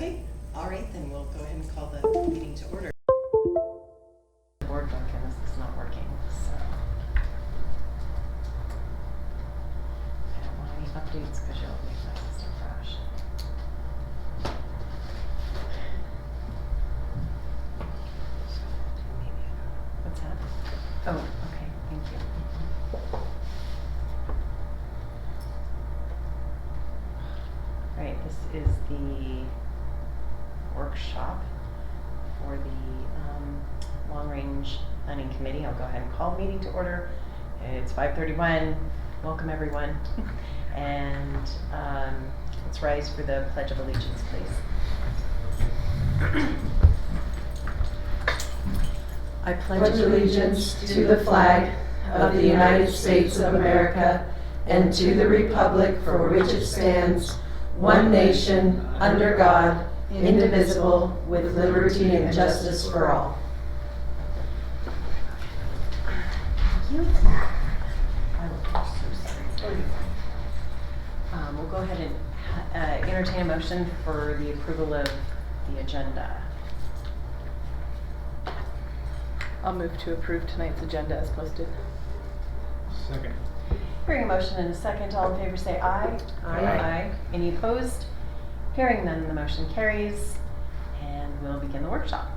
Okay, all right, then we'll go ahead and call the meeting to order. The board book and this is not working, so. I don't want any updates because you'll make my system crash. What's that? Oh, okay, thank you. All right, this is the workshop for the Long Range Planning Committee. I'll go ahead and call the meeting to order. It's 5:31. Welcome, everyone. And let's rise for the Pledge of Allegiance, please. I pledge allegiance to the flag of the United States of America and to the republic for which it stands, one nation, under God, indivisible, with liberty and justice for all. Thank you. I'm so sorry. We'll go ahead and entertain a motion for the approval of the agenda. I'll move to approve tonight's agenda as posted. Second. Hearing a motion in a second, all in favor say aye. Aye. Aye. Any opposed? Hearing none, the motion carries, and we'll begin the workshop.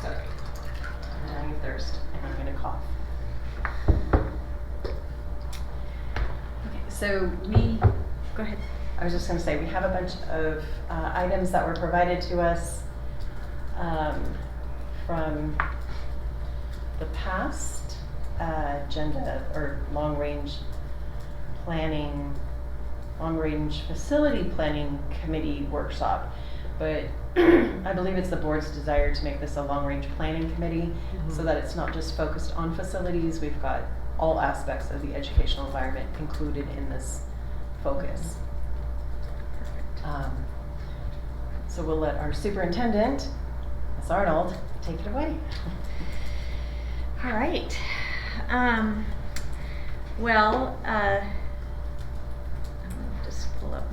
Sorry. Now you thirst, and I'm gonna cough. Okay, so go ahead. I was just gonna say, we have a bunch of items that were provided to us from the past agenda or long range facility planning committee workshop. But I believe it's the board's desire to make this a long range planning committee so that it's not just focused on facilities. We've got all aspects of the educational environment included in this focus. So we'll let our superintendent, Ms. Arnold, take it away. All right. I'm gonna just pull up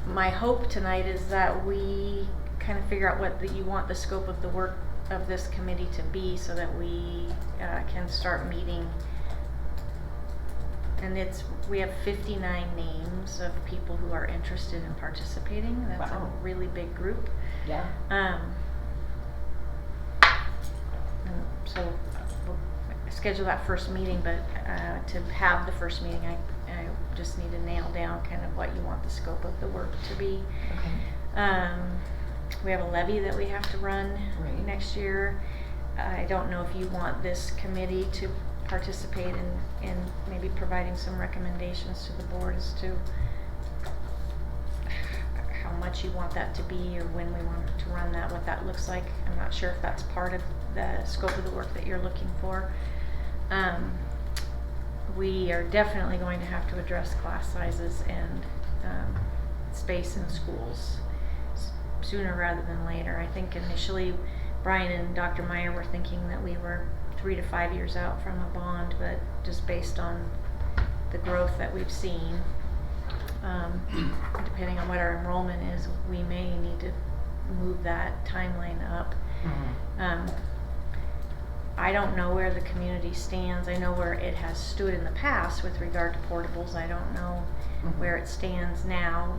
my hope tonight is that we kind of figure out what you want the scope of the work of this committee to be so that we can start meeting. And we have 59 names of people who are interested in participating. That's Wow. a really big group. Yeah. And so we'll schedule that first meeting, but to have the first meeting, I just need to nail down kind of what you want the scope of the work to be. Okay. We have a levy that we have to run next year. I don't know if you want this committee to participate in maybe providing some recommendations to the board as to how much you want that to be or when we want to run that, what that looks like. I'm not sure if that's part of the scope of the work that you're looking for. We are definitely going to have to address class sizes and space in schools sooner rather than later. I think initially Brian and Dr. Meyer were thinking that we were 3 to 5 years out from a bond, but just based on the growth that we've seen, depending on what our enrollment is, we may need to move that timeline up. Mm-hmm. I don't know where the community stands. I know where it has stood in the past with regard to portables. I don't know where it stands now.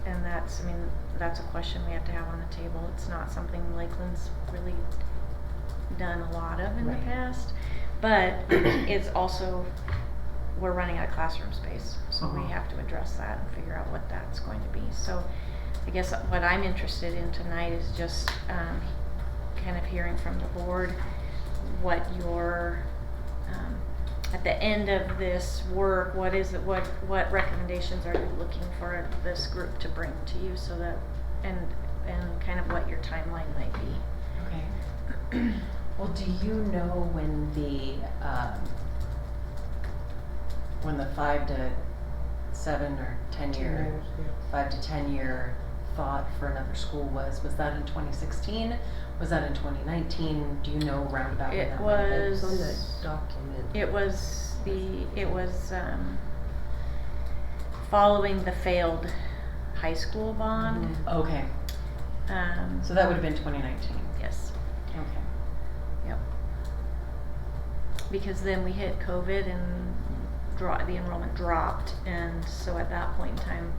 And that's a question we have to have on the table. It's not something Lakeland's really done a lot of in the past, but it's also, we're running out of classroom space, so we have to address that and figure out what that's going to be. So I guess what I'm interested in tonight is just kind of hearing from the board what your at the end of this work, what recommendations are you looking for this group to bring to you, so that and kind of what your timeline might be. Okay. Well, do you know when the 5 to 7 or 10 year, 5 to 10 year thought for another school was. Was that in 2016? Was that in 2019? Do you know roundabout when It that might have been? It's on the was, document. it was following the failed high school bond. Mhm. Okay, so that would have been 2019. Yes, Okay. yep. Because then we hit COVID and the enrollment dropped, and so at that point in time,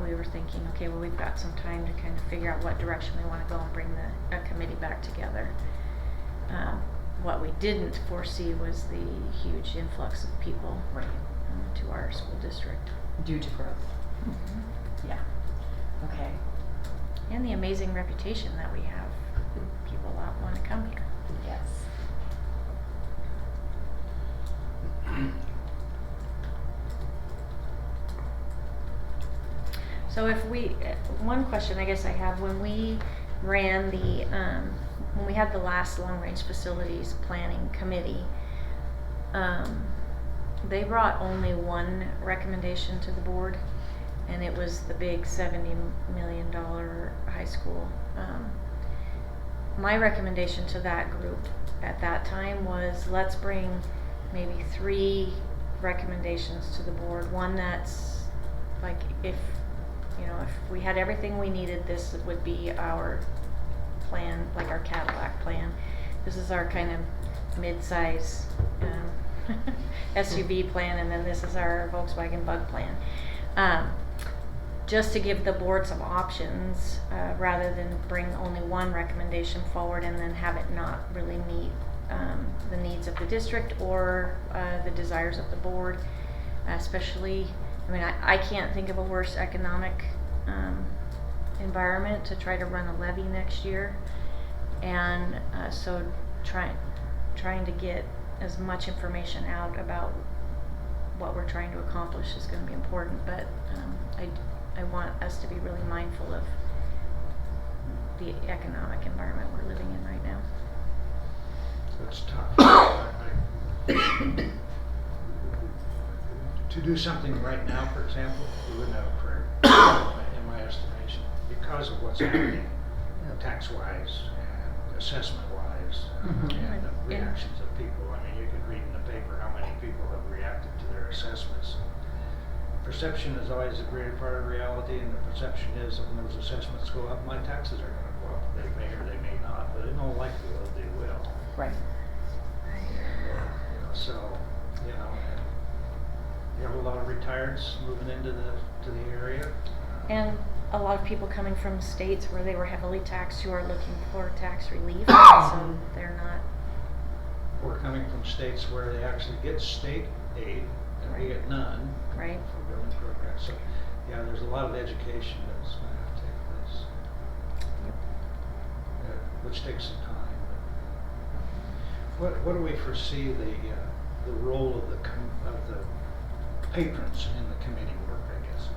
we were thinking, okay, well, we've got some time to kind of figure out what direction we want to go and bring a committee back together. What we didn't foresee was the huge influx of people Right. to our school district. Due to growth. Yeah. Okay. And the amazing reputation that we have. People want to come here. Yes. So if one question I guess I have, when we ran when we had the last long-range facilities planning committee, they brought only one recommendation to the board, and it was the big $70 million high school. My recommendation to that group at that time was, let's bring maybe 3 recommendations to the board. One that's like, if we had everything we needed, this would be our plan, like our Cadillac plan. This is our kind of mid-size SUV plan, and then this is our Volkswagen Bug plan. Just to give the board some options, rather than bring only one recommendation forward and then have it not really meet the needs of the district or the desires of the board. Especially, I mean, I can't think of a worse economic environment to try to run a levy next year, and so trying to get as much information out about what we're trying to accomplish is going to be important. But I want us to be really mindful of the economic environment we're living in right now. It's tough. To do something right now, for example, we wouldn't have a prayer, in my estimation, because of what's happening tax-wise and assessment-wise, Mhm. and the reactions of people. I mean, you could read in the paper how many people have reacted to their assessments. Perception is always a greater part of reality, and the perception is that when those assessments go up, my taxes are going to go up. They may or they may not, but in all likelihood they will. Right. So, and you have a lot of retireds moving into the area. And a lot of people coming from states where they were heavily taxed who are looking for tax relief, so they're not. Or coming from states where they actually get state aid and we get none. Right. For government programs. So, yeah, there's a lot of education that's going to have to take place. Yep. Which takes some time. But what do we foresee the role of the patrons in the committee work, I guess?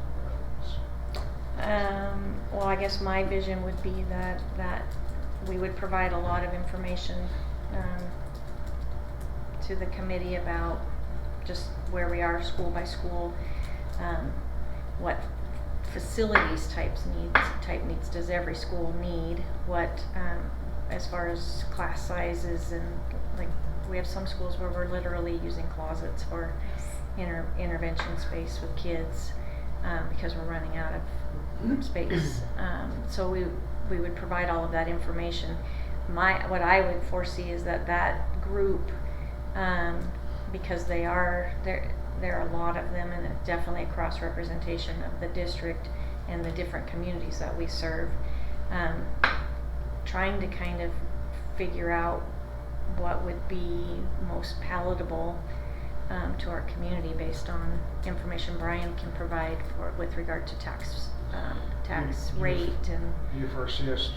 Well, I guess my vision would be that we would provide a lot of information to the committee about just where we are school by school, what facilities type needs does every school need, what as far as class sizes, and like we have some schools where we're literally using closets for intervention space with kids because we're running out of space. So we would provide all of that information. What I would foresee is that group, because there are a lot of them, and it's definitely a cross representation of the district and the different communities that we serve, trying to kind of figure out what would be most palatable to our community based on information Brian can provide with regard to tax rate. And do you foresee us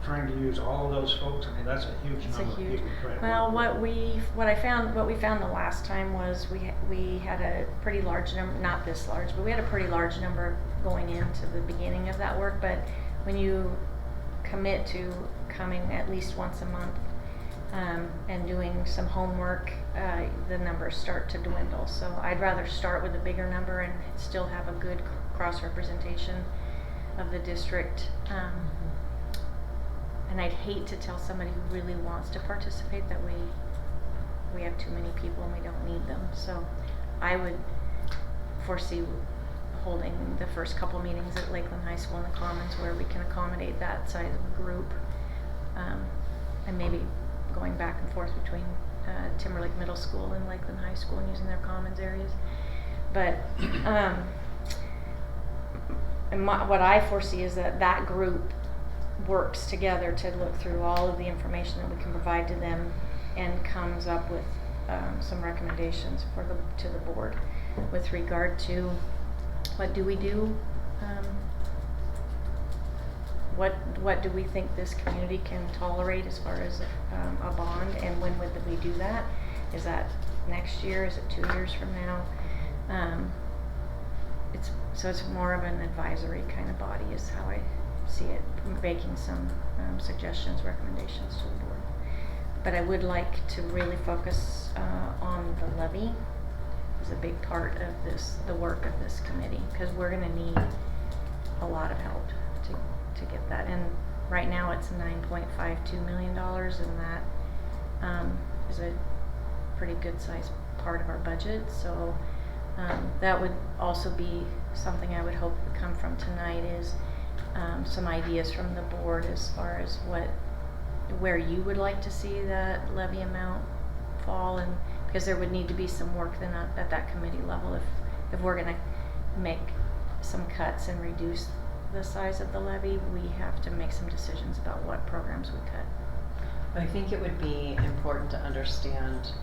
trying to use all of those folks? I mean, that's a huge number of people trying to well, work with. what we found the last time was we had a pretty large number, not this large, but we had a pretty large number going into the beginning of that work. But when you commit to coming at least once a month and doing some homework, the numbers start to dwindle. So I'd rather start with a bigger number and still have a good cross representation of the district. And I'd hate to tell somebody who really wants to participate that we have too many people and we don't need them. So I would foresee holding the first couple meetings at Lakeland High School in the Commons where we can accommodate that size of a group, and maybe going back and forth between Timberlake Middle School and Lakeland High School and using their Commons areas. But what I foresee is that group works together to look through all of the information that we can provide to them and comes up with some recommendations to the board with regard to what do we do, what do we think this community can tolerate as far as a bond, and when would we do that? Is that next year? Is it 2 years from now? It's more of an advisory kind of body is how I see it, making some suggestions, recommendations to the board. But I would like to really focus on the levy as a big part of the work of this committee, because we're going to need a lot of help to get that. And right now it's $9.52 million, and that is a pretty good sized part of our budget. So that would also be something I would hope would come from tonight is some ideas from the board as far as where you would like to see that levy amount fall, and because there would need to be some work then at that committee level if we're going to make some cuts and reduce the size of the levy. We have to make some decisions about what programs we cut. I think it would be important to understand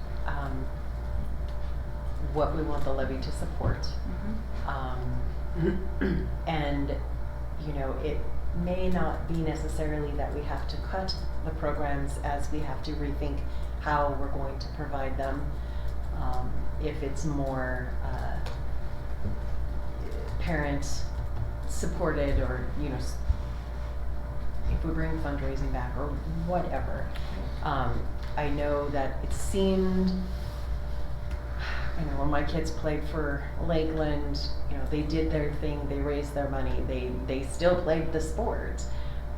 what we want the levy to support. And it may not be necessarily that we have to cut the programs as we have to rethink how we're going to provide them. If it's more parent supported, or if we bring fundraising back or whatever. I know that it seemed, when my kids played for Lakeland, they did their thing, they raised their money, they still played the sport.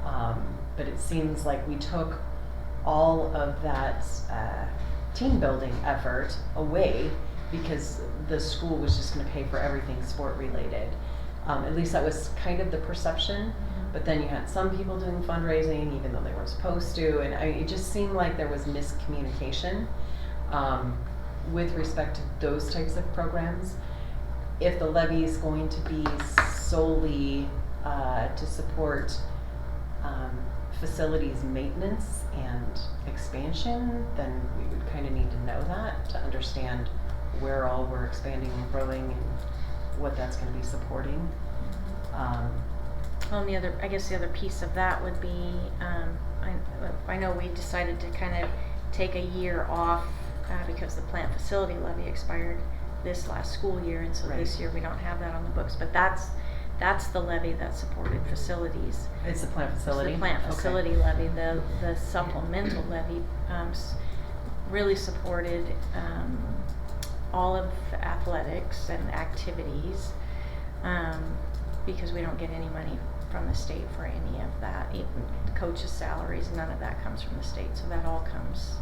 But it seems like we took all of that team building effort away because the school was just going to pay for everything sport related. At least that was kind of the perception. But then you had some people doing fundraising even though they weren't supposed to, and it just seemed like there was miscommunication with respect to those types of programs. If the levy is going to be solely to support facilities maintenance and expansion, then we would kind of need to know that to understand where all we're expanding and growing and what that's going to be supporting. Well, the other piece of that would be, I know we decided to kind of take a year off because the plant facility levy expired this last school year, and so this year we don't have that on the books. But that's the levy that supported facilities. It's the plant facility? It's the plant facility levy. The supplemental levy really supported all of the athletics and activities because we don't get any money from the state for any of that. Even coaches' salaries, none of that comes from the state. So that all comes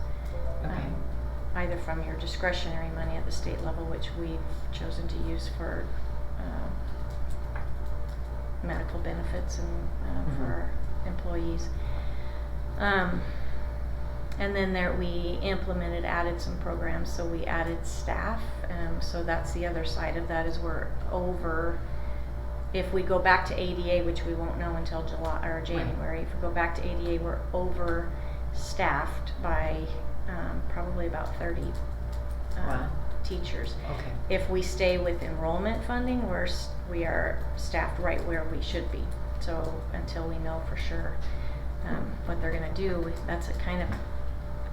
either from your discretionary money at the state level, which we've chosen to use for medical benefits and for our employees. And then we added some programs, so we added staff. So that's the other side of that is we're over. If we go back to ADA, which we won't know until July or January, if we go back to ADA, we're overstaffed by probably about 30 teachers. Okay. If we stay with enrollment funding, we are staffed right where we should be. So until we know for sure what they're going to do, that's a kind of.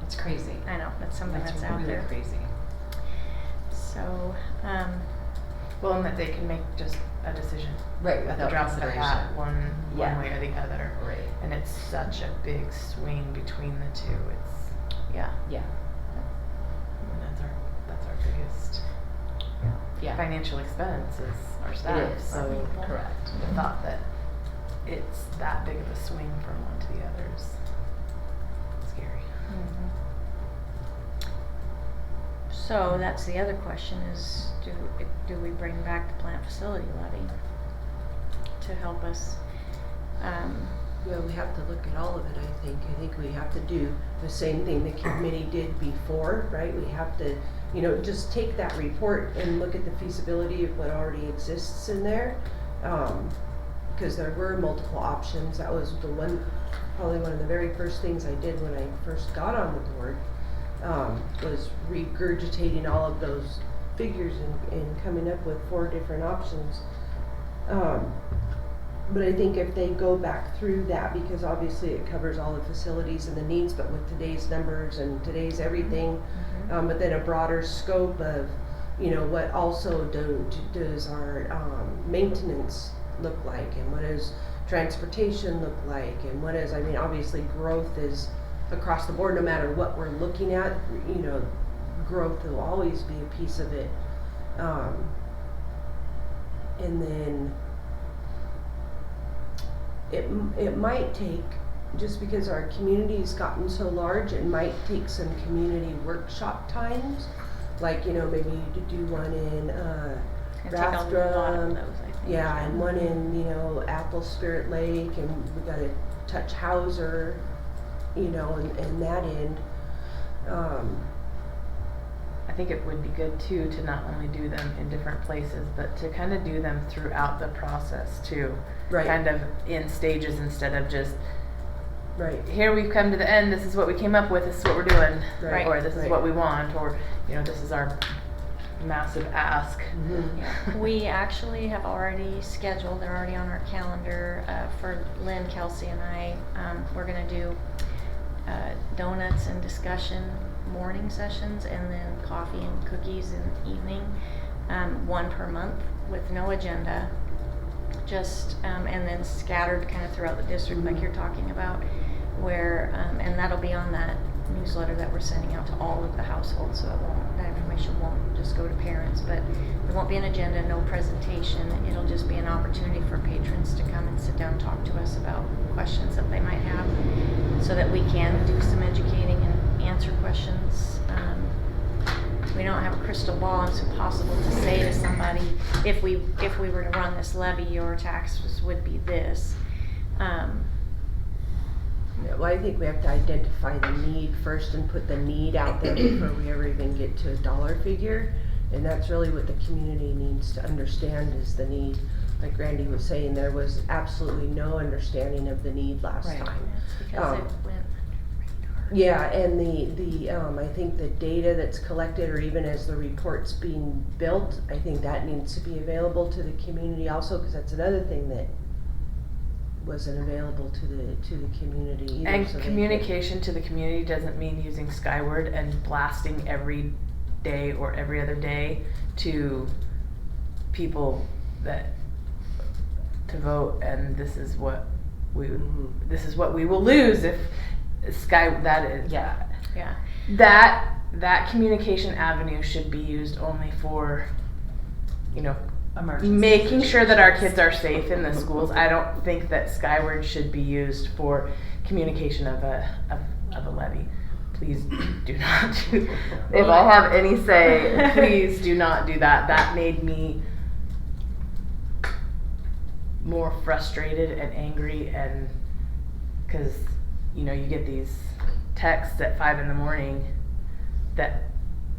It's crazy. I know, that's something that's out really there. Crazy. So. Well, and that they can make just a decision. Right, At the without drop of a consideration. hat, one Yeah. way or the other. Right. And it's such a big swing between the two. Yeah. Yeah. That's our biggest Yeah. financial expense is our staff. It is. So Correct. the thought that it's that big of a swing from one to the other is scary. So that's the other question is, do we bring back the plant facility levy to help us? Well, we have to look at all of it, I think. I think we have to do the same thing the committee did before, right? We have to, just take that report and look at the feasibility of what already exists in there. Because there were multiple options. That was probably one of the very first things I did when I first got on the board, was regurgitating all of those figures and coming up with 4 different options. But I think if they go back through that, because obviously it covers all the facilities and the needs, but with today's numbers and today's everything, but then a broader scope of, what also does our maintenance look like, and what does transportation look like, and what is, obviously growth is across the board, no matter what we're looking at, growth will always be a piece of it. And then it might take, just because our community's gotten so large, it might take some community workshop times, like, maybe to do one in It's gonna take a lot of Rathdrum, those, I think. yeah, and one in, Apple Spirit Lake, and we gotta touch Hauser, and that end. I think it would be good too to not only do them in different places, but to kind of do them throughout the process too. Right. Kind of in stages instead of just, Right. here we've come to the end, this is what we came up with, this is what we're doing. Right. Or this is Right. what we want, or, this is our massive ask. Mhm. Yeah. We actually have already scheduled, they're already on our calendar, for Lynn, Kelsey, and I. We're gonna do donuts and discussion morning sessions, and then coffee and cookies in the evening, 1 per month with no agenda, just and then scattered kind of throughout the district, like you're talking about, where and that'll be on that newsletter that we're sending out to all of the households, so that information won't just go to parents, but there won't be an agenda, no presentation. It'll just be an opportunity for patrons to come and sit down and talk to us about questions that they might have, so that we can do some educating and answer questions. We don't have a crystal ball, and it's impossible to say to somebody, if we were to run this levy, your taxes would be this. Yeah, well, I think we have to identify the need first and put the need out there before we ever even get to a dollar figure. And that's really what the community needs to understand, is the need. Like Randy was saying, there was absolutely no understanding of the need last Right. time. It's because it went under radar. Yeah, and the I think the data that's collected, or even as the report's being built, I think that needs to be available to the community also, because that's another thing that wasn't available to the community either. And so they could- communication to the community doesn't mean using Skyward and blasting every day or every other day to people to vote, and this is what we will lose if that is Yeah. that communication avenue should be used only for Emergency making sure that our situations. kids are safe in the schools. I don't think that Skyward should be used for communication of a levy. Please do not do. If I have any say, please do not do that. That made me more frustrated and angry, and because you get these texts at 5 a.m. that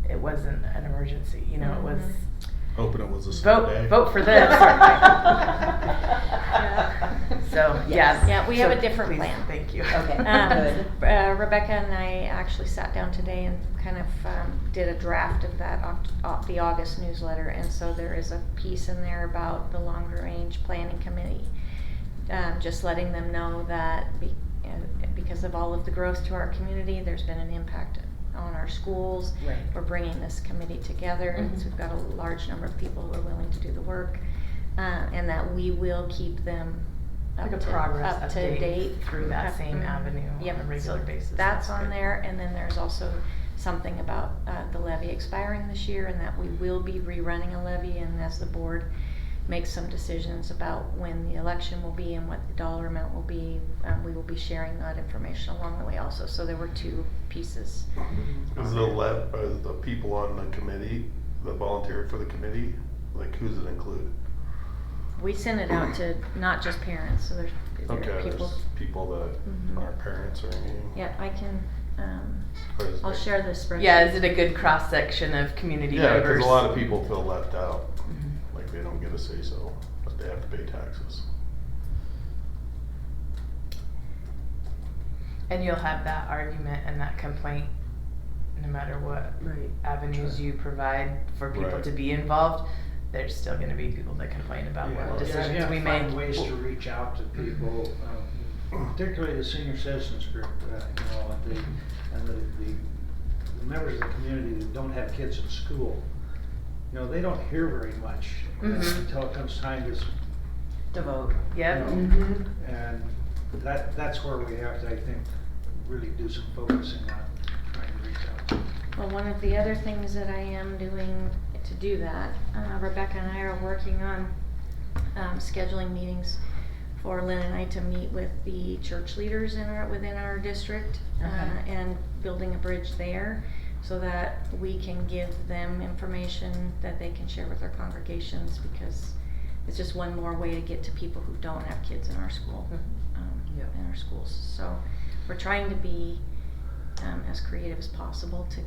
it wasn't an emergency. It was. Hoping it was a snow day. Vote for this. So Yeah, yes. we have a different plan. Thank you. Okay, Good. good. Rebecca and I actually sat down today and kind of did a draft of that the August newsletter, and so there is a piece in there about the longer range planning committee, just letting them know that because of all of the growth to our community, there's been an impact on our schools. Right. We're bringing this committee together, and so we've got a large number of people who are willing to do the work, and that we will keep them Like a progress up to update date through that same avenue Yep. on a regular So basis. That's on good. there, and then there's also something about the levy expiring this year, and that we will be rerunning a levy, and as the board make some decisions about when the election will be and what the dollar amount will be. We will be sharing that information along the way also. So there were two pieces. Is the people on the committee that volunteered for the committee, like who's it include? We sent it out to not just parents, so there Okay, are people. there's people that Mhm. aren't parents or anything. Yeah, I can, Or is I'll it- share the spreadsheet. Yeah, is it a good cross section of community Yeah, members? because a lot of people feel left out, Mhm. like they don't get a say so, but they have to pay taxes. And you'll have that argument and that complaint no matter what Right. avenues you provide for people Right. to be involved. There's still going to be people that complain about Yeah, what decisions you have we to find make. ways to reach out to people, particularly the senior citizens group, and the members of the community that don't have kids in school. They don't hear very much Mhm. until it comes time To vote. Yep. and that's where we have to, I think, really do some focusing on trying to reach out. Well, one of the other things that I am doing to do that, Rebecca and I are working on scheduling meetings for Lynn and I to meet with the church leaders within our district Okay. and building a bridge there so that we can give them information that they can share with their congregations, because it's just one more way to get to people who don't have kids in our school, Yep. in our schools. So we're trying to be as creative as possible to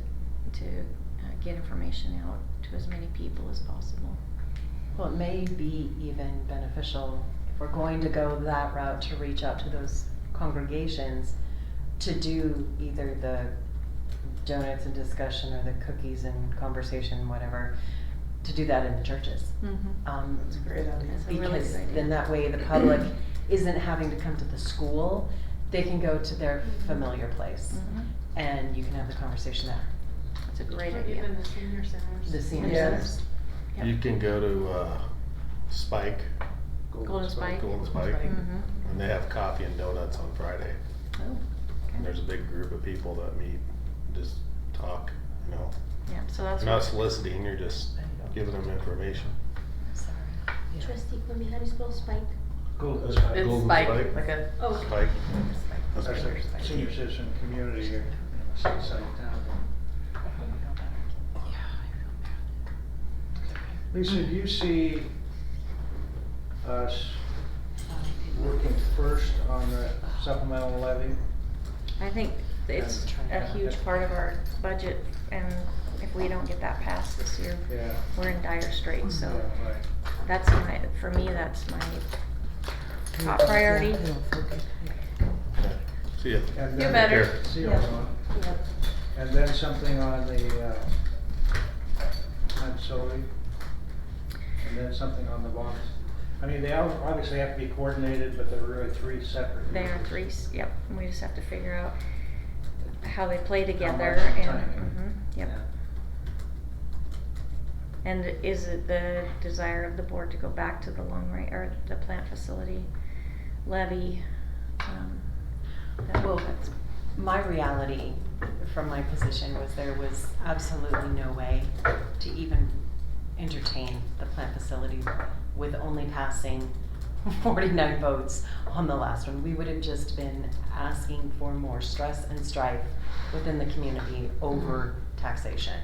get information out to as many people as possible. Well, it may be even beneficial, if we're going to go that route, to reach out to those congregations to do either the donuts and discussion or the cookies and conversation, whatever, to do that in the churches. That's a great idea. That's a really Because good idea. then that way the public isn't having to come to the school, they can go to their familiar place Mhm. and you can have the conversation there. That's a great Or idea. even the senior centers. The senior Yes. centers. Yep. You can go to Spike, Golden Spike. Golden Spike, Mhm. and they have coffee and donuts on Friday. Oh, And okay. there's a big group of people that meet, just talk, Yeah, so that's You're not what, soliciting, you're just giving them information. Sorry. Yeah. Trustee Quimby, how do you spell spike? Golden It's Spike. Golden spike, Spike. like a Oh, Spike, spike. That's a senior citizen community here in the seaside town. Lisa, do you see us working first on the supplemental levy? I think it's a huge part of our budget, and if we don't get that passed this year, Yeah. we're in dire straits, so Yeah, right. that's for me, that's my top priority. see ya. And Feel then- better. See you, Yeah. Ron. And then something on the plant facility, and then something on the bonds. I mean, they obviously have to be coordinated, but they're really three separate. They are deals. three, yep, and we just have to figure out how they play together much and, timing. yep. Yeah. And is it the desire of the board to go back to the or the plant facility levy? Well, my reality from my position was there was absolutely no way to even entertain the plant facility with only passing 49 votes on the last one. We would have just been asking for more stress and strife within the community over taxation.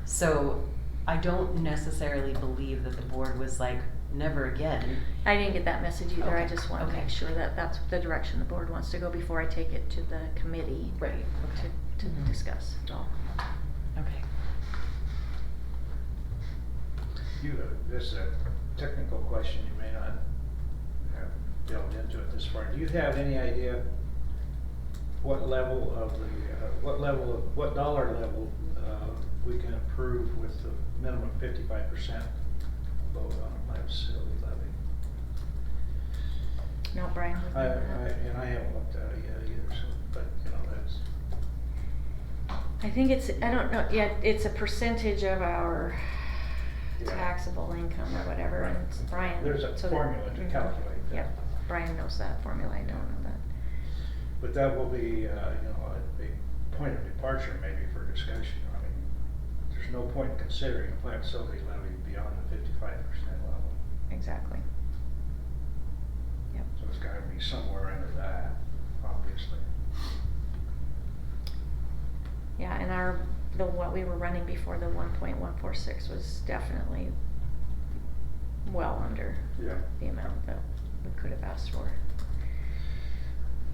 So I don't necessarily believe that the board was like, never again. I didn't get that message either, I Okay, just want to okay. make sure that that's the direction the board wants to go before I take it to the committee Right, okay. to Mhm. discuss it all. Okay. This is a technical question, you may not have delved into it this far. Do you have any idea what dollar level we can approve with the minimum 55% vote on a plant facility levy? No, Brian? we can do that. And I haven't looked at it yet either, so, but, that's. I think it's, I don't know, yeah, it's a percentage of our Yeah. taxable income or whatever, and it's Brian. There's a so that- formula to mhm. calculate that. Yep, Brian knows that formula, I don't know that. But that will be, a point of departure maybe for discussion. I mean, there's no point in considering a plant facility levy beyond the 55% level. exactly. Yep. So it's gotta be somewhere under that, obviously. Yeah, and what we were running before, the 1.146 was definitely well under Yeah. the amount that we could have asked for.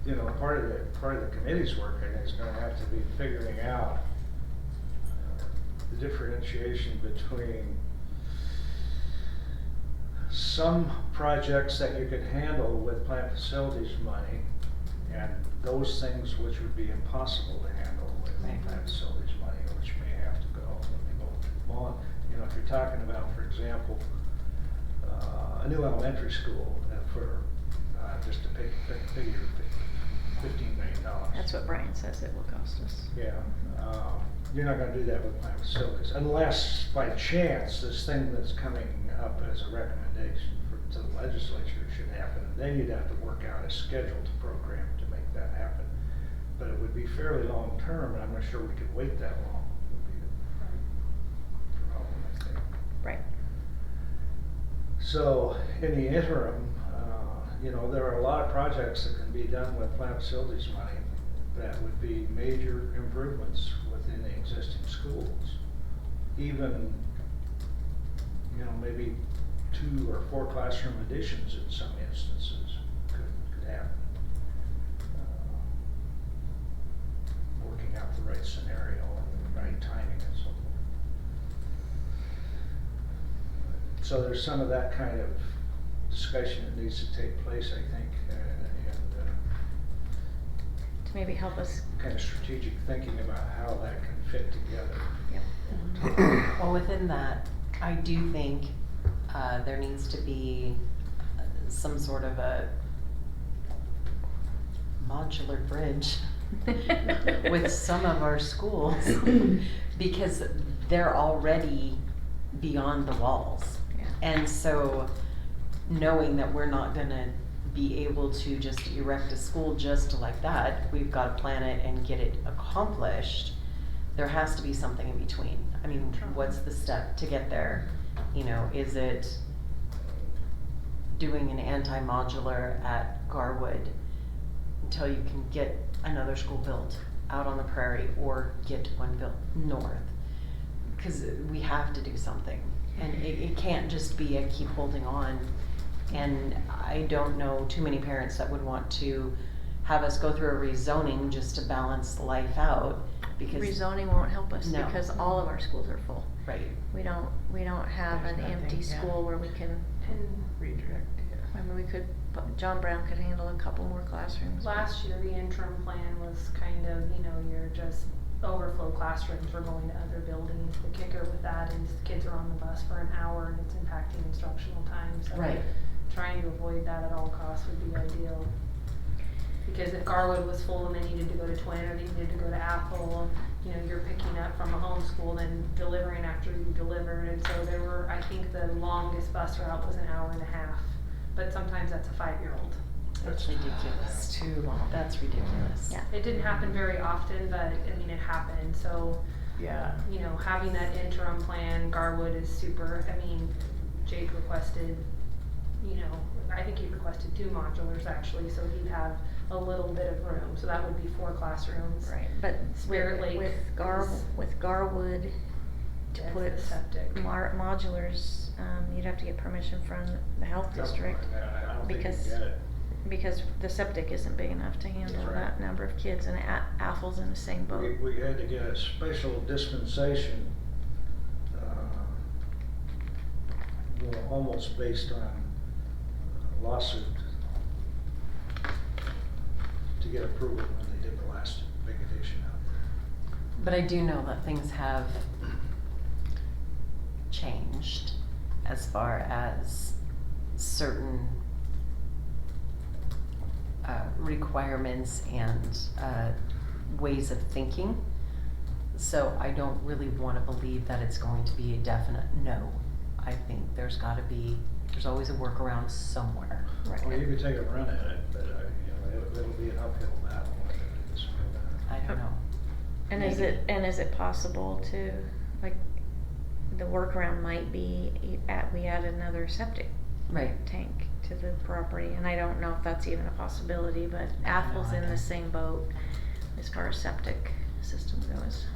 You know, part of the committee's work, I think, is gonna have to be figuring out the differentiation between some projects that you could handle with plant facilities money and those things which would be impossible to handle with Right. plant facilities money, which may have to go bond. You know, if you're talking about, for example, a new elementary school for, just to pick a figure, $15 million. That's what Brian says it will cost us. Yeah, you're not gonna do that with plant facilities, unless by chance, this thing that's coming up as a recommendation to the legislature should happen, and then you'd have to work out a scheduled program to make that happen. But it would be fairly long-term, and I'm not sure we could wait that long, would be the problem, I think. Right. So, in the interim, you know, there are a lot of projects that can be done with plant facilities money that would be major improvements within the existing schools. Even, you know, maybe 2 or 4 classroom additions in some instances could happen. Working out the right scenario and the right timing and so forth. So there's some of that kind of discussion that needs to take place, I think, and To maybe help us. kind of strategic thinking about how that can fit together. Yep. Well, within that, I do think there needs to be some sort of a modular bridge with some of our schools because they're already beyond the walls. Yeah. And so knowing that we're not gonna be able to just erect a school just like that, we've gotta plan it and get it accomplished. There has to be something in between. I mean, what's the step to get there? You know, is it doing an anti-modular at Garwood until you can get another school built out on the prairie or get one built north? Cause we have to do something. And it can't just be a keep holding on. And I don't know too many parents that would want to have us go through a rezoning just to balance life out because. Rezoning won't help us No. because all of our schools are full. Right. We don't have There's an nothing, empty yeah. school where we can, Redirect, I mean, we could, John Brown could handle a couple more classrooms. Last year, the interim plan was kind of, you know, you're just overflow classrooms are going to other buildings. The kicker with that is kids are on the bus for an hour and it's impacting instructional time, so. Right. Trying to avoid that at all costs would be ideal. Because if Garwood was full and they needed to go to Twin or they needed to go to Athol, you know, you're picking up from a homeschool then delivering after you delivered. And so there were, I think the longest bus route was an hour and a half, but sometimes that's a 5-year-old. That's ridiculous. Too long. That's ridiculous. Yeah. It didn't happen very often, but I mean, it happened. So, Yeah. you know, having that interim plan, Garwood is super. I mean, Jake requested, you know, I think he requested 2 modulars actually, so he'd have a little bit of room. So that would be 4 classrooms. Right, but Spirit Lake with Garwood to That's put the septic. modulars, you'd have to get permission from the health district I don't think you because- get it. because the septic isn't big enough to handle That's right. that number of kids, and Athol's in the same boat. We had to get a special dispensation, well, almost based on a lawsuit to get approval when they did the last big addition out there. But I do know that things have changed as far as certain requirements and ways of thinking. So I don't really want to believe that it's going to be a definite no. I think there's always a workaround somewhere. Right. Well, you could take a run at it, but, you know, it'll be an uphill battle whether it is or not. I don't know. And is it possible to, like, the workaround might be we add another septic Right. tank to the property, and I don't know if that's even a possibility, but Athol's in the same boat as far as septic system goes.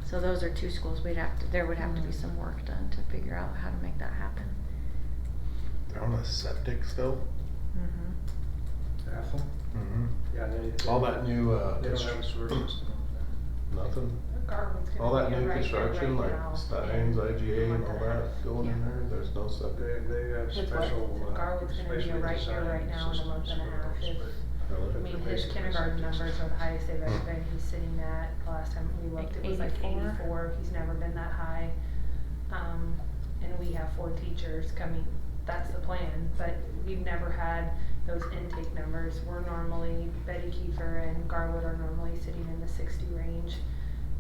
So those are two schools there would have to be some work done to figure out how to make that happen. They're on a septic still? Mm-hmm. Athol? Mm-hmm. Yeah, they. All that new, They don't have a sewer system over nothing? Garwood's gonna All that be new right here construction, right like now. Steins, IGA and all Month and a half. that going in Yeah. there, there's no septic? there. They have With what? special, Garwood's gonna be specially right here designed right now in a month and a systems half. for those, If- but- Really? I mean, his kindergarten numbers are the highest they've ever been. He's sitting at, the last time we looked, it was like 84. 84. He's never been that high. And we have 4 teachers coming. That's the plan, but we've never had those intake numbers. We're normally, Betty Kiefer and Garwood are normally sitting in the 60 range.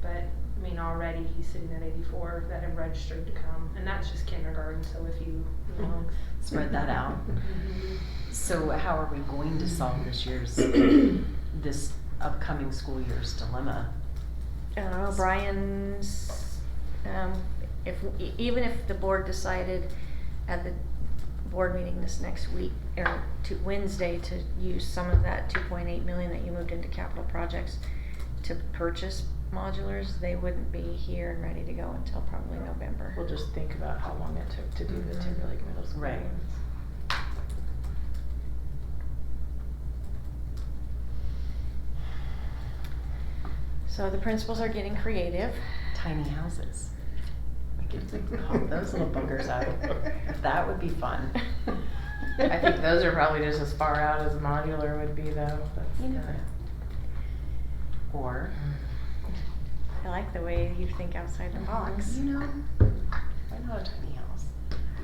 But, I mean, already he's sitting at 84 that have registered to come. And that's just kindergarten, so if you know. Spread that out. Mhm. So how are we going to solve this upcoming school year's dilemma? I don't know, Brian's, even if the board decided at the board meeting this next week, or Wednesday, to use some of that 2.8 million that you moved into capital projects to purchase modulars, they wouldn't be here and ready to go until probably November. We'll just think about how long it took to do the Timberlake Middle School. Right. So the principals are getting creative. Tiny houses. We could pop those little buggers out. That would be fun. I think those are probably just as far out as modular would be though. That's You never know. Or, I like the way you think outside the box. you know, why not a tiny house?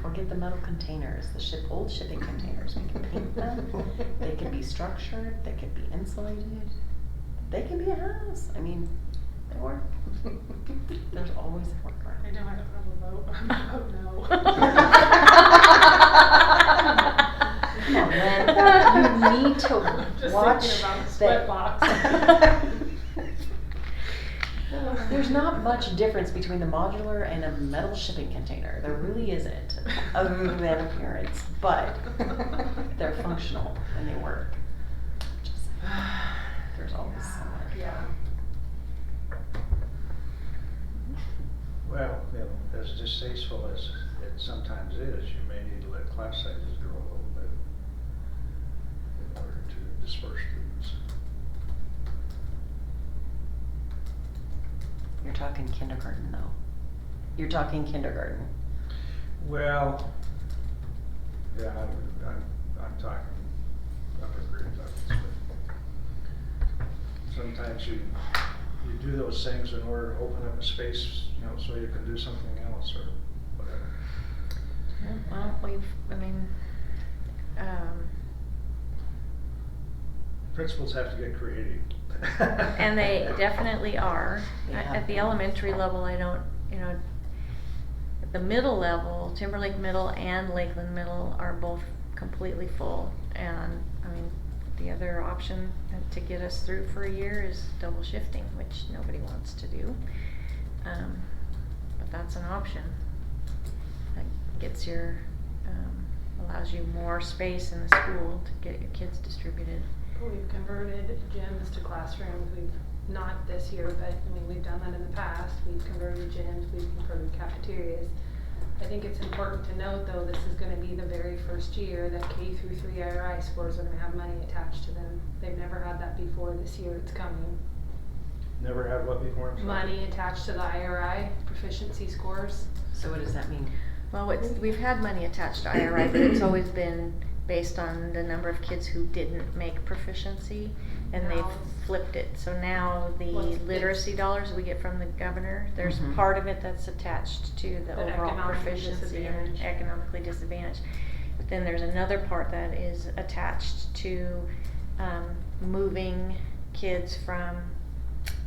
Or get the metal containers, the old shipping containers. We can paint them. They can be structured. They can be insulated. They can be a house. I mean, they work. There's always a workaround. I know I don't have a vote. I'm gonna vote no. Come on, man. You need to Just watch thinking about the that- sweat box. There's not much difference between the modular and a metal shipping container. There really isn't, other than appearance. But they're functional and they work. Just saying. There's always somewhere. Yeah. Well, you know, as distasteful as it sometimes is, you may need to let class sizes grow a little bit in order to disperse students. You're talking kindergarten though. You're talking kindergarten. Well, yeah, I'm talking upper grade levels, but sometimes you do those things in order to open up a space, you know, so you can do something else or whatever. Well, Principals have to get creative. and they definitely are. They At have the been. elementary level, I don't, at the middle level, Timberlake Middle and Lakeland Middle are both completely full. And, the other option to get us through for a year is double shifting, which nobody wants to do. But that's an option. That gets allows you more space in the school to get your kids distributed. We've converted gyms to classrooms. We've, not this year, but we've done that in the past. We've converted gyms, we've converted cafeterias. I think it's important to note though, this is gonna be the very first year that K through 3 IRI scores are gonna have money attached to them. They've never had that before. This year it's coming. Never had what before? I'm sorry? Money attached to the IRI proficiency scores. So what does that mean? Well, we've had money attached to IRI, but it's always been based on the number of kids who didn't make proficiency, and they've Now- flipped it. So now the What's- literacy dollars we get from the governor, there's Mhm. part of it that's attached to the But overall economically proficiency and disadvantaged. economically disadvantaged. But then there's another part that is attached to moving kids from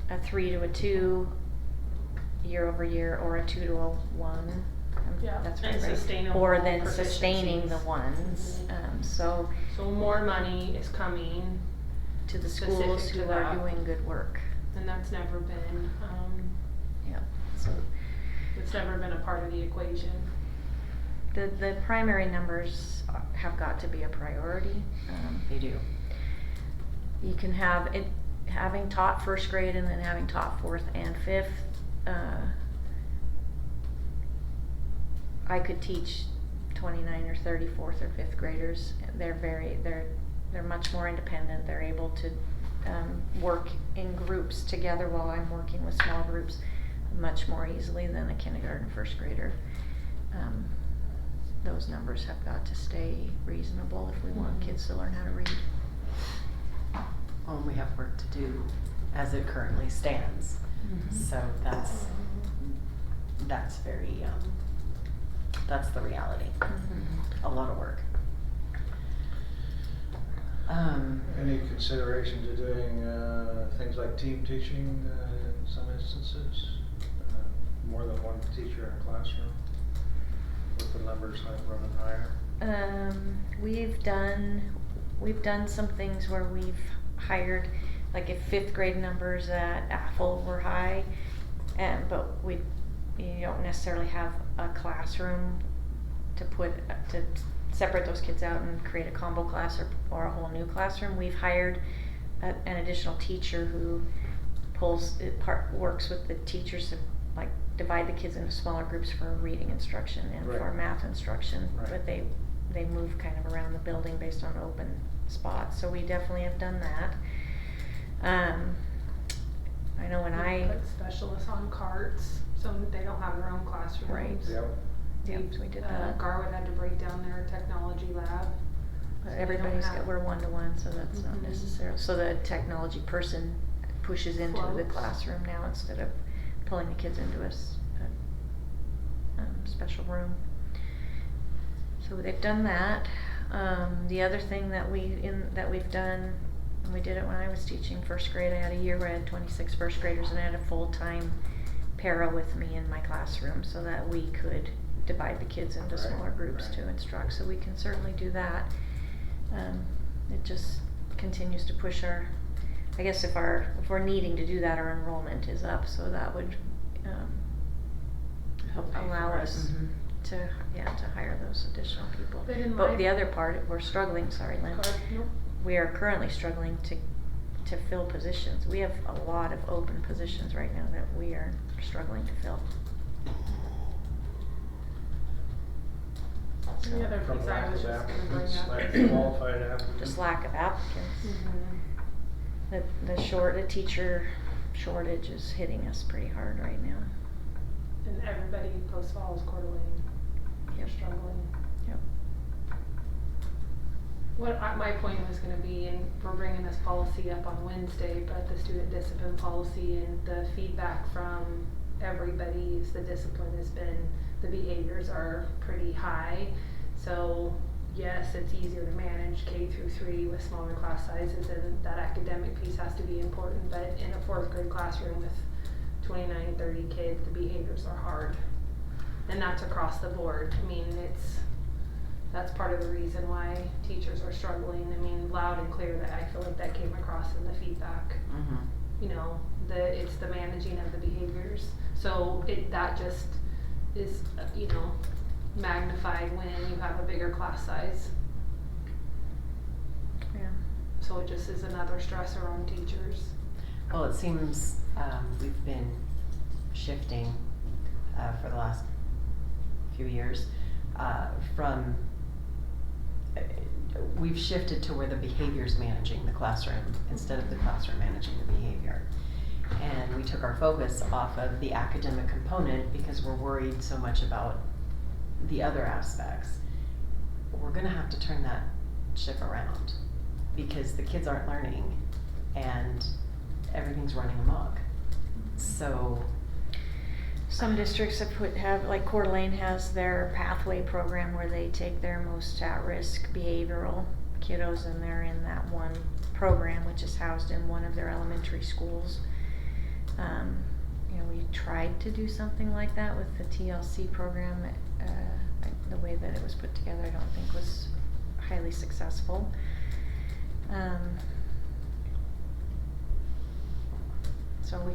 a 3 to a 2 year over year, or a 2 to a 1. Yeah, That's and right, right. sustainable Or then sustaining the proficiencies. ones. So So more money is coming, to the Specific schools to who are that. doing good work. and that's never been, Yeah. So it's never been a part of the equation. the primary numbers have got to be a priority. They do. You can have it, having taught first grade and then having taught fourth and fifth, I could teach 29 or 30 fourth or fifth graders. They're much more independent. They're able to work in groups together while I'm working with small groups much more easily than a kindergarten first grader. Those numbers have got to stay reasonable if we want kids to learn how to read. Well, we have work to do as it currently stands. So that's very, that's the reality. A lot of work. Any consideration to doing things like team teaching in some instances? More than one teacher in a classroom with the numbers running higher? We've done some things where we've hired, like if fifth grade numbers at Athol were high, but you don't necessarily have a classroom to separate those kids out and create a combo class or a whole new classroom. We've hired an additional teacher who works with the teachers to like divide the kids into smaller groups for reading instruction and for math instruction. Right. But they move kind of around the building based on open spots. So we definitely have done that. I know when I put specialists on carts so that they don't have their own classrooms. Right. Yep. we did that. Garwood had to break down their technology lab. But So they everybody's don't have- we're 1-to-1, so that's not Mhm. necessary. So the technology person pushes into the Floats. classroom now instead of pulling the kids into a special room. So they've done that. The other thing that we've done, and we did it when I was teaching first grade. I had a year where I had 26 first graders and I had a full-time para with me in my classroom so that we could divide the kids into smaller groups to instruct. So we can certainly do that. It just continues to push our, I guess if we're needing to do that, our enrollment is up, so that would Help pay allow for it. us to hire those additional people. But in But my- the other part, we're struggling, sorry Lynn, Nope. we are currently struggling to fill positions. We have a lot of open positions right now that we are struggling to fill. The other From piece I lack was of just gonna bring applicants, up lack is. of qualified applicants? Just lack of applicants. Mhm. The teacher shortage is hitting us pretty hard right now. And everybody in Post Falls, Coeur d'Alene, Yep. are struggling. Yep. My point was gonna be, and we're bringing this policy up on Wednesday, but the student discipline policy and the feedback from everybody is the discipline has been, the behaviors are pretty high. So yes, it's easier to manage K-3 with smaller class sizes and that academic piece has to be important, but in a fourth grade classroom with 29, 30 kids, the behaviors are hard. And that's across the board. I mean, that's part of the reason why teachers are struggling. I mean, loud and clear that I feel like that came across in the feedback. You know, it's the managing of the behaviors. So that just is, magnified when you have a bigger class size. Yeah. So it just is another stressor on teachers. Well, it seems we've been shifting for the last few years we've shifted to where the behavior's managing the classroom instead of the classroom managing the behavior. And we took our focus off of the academic component because we're worried so much about the other aspects. We're gonna have to turn that ship around because the kids aren't learning and everything's running amok. So Some districts have like Coeur d'Alene has their pathway program where they take their most at-risk behavioral kiddos and they're in that one program, which is housed in one of their elementary schools. We tried to do something like that with the TLC program. The way that it was put together, I don't think was highly successful. So we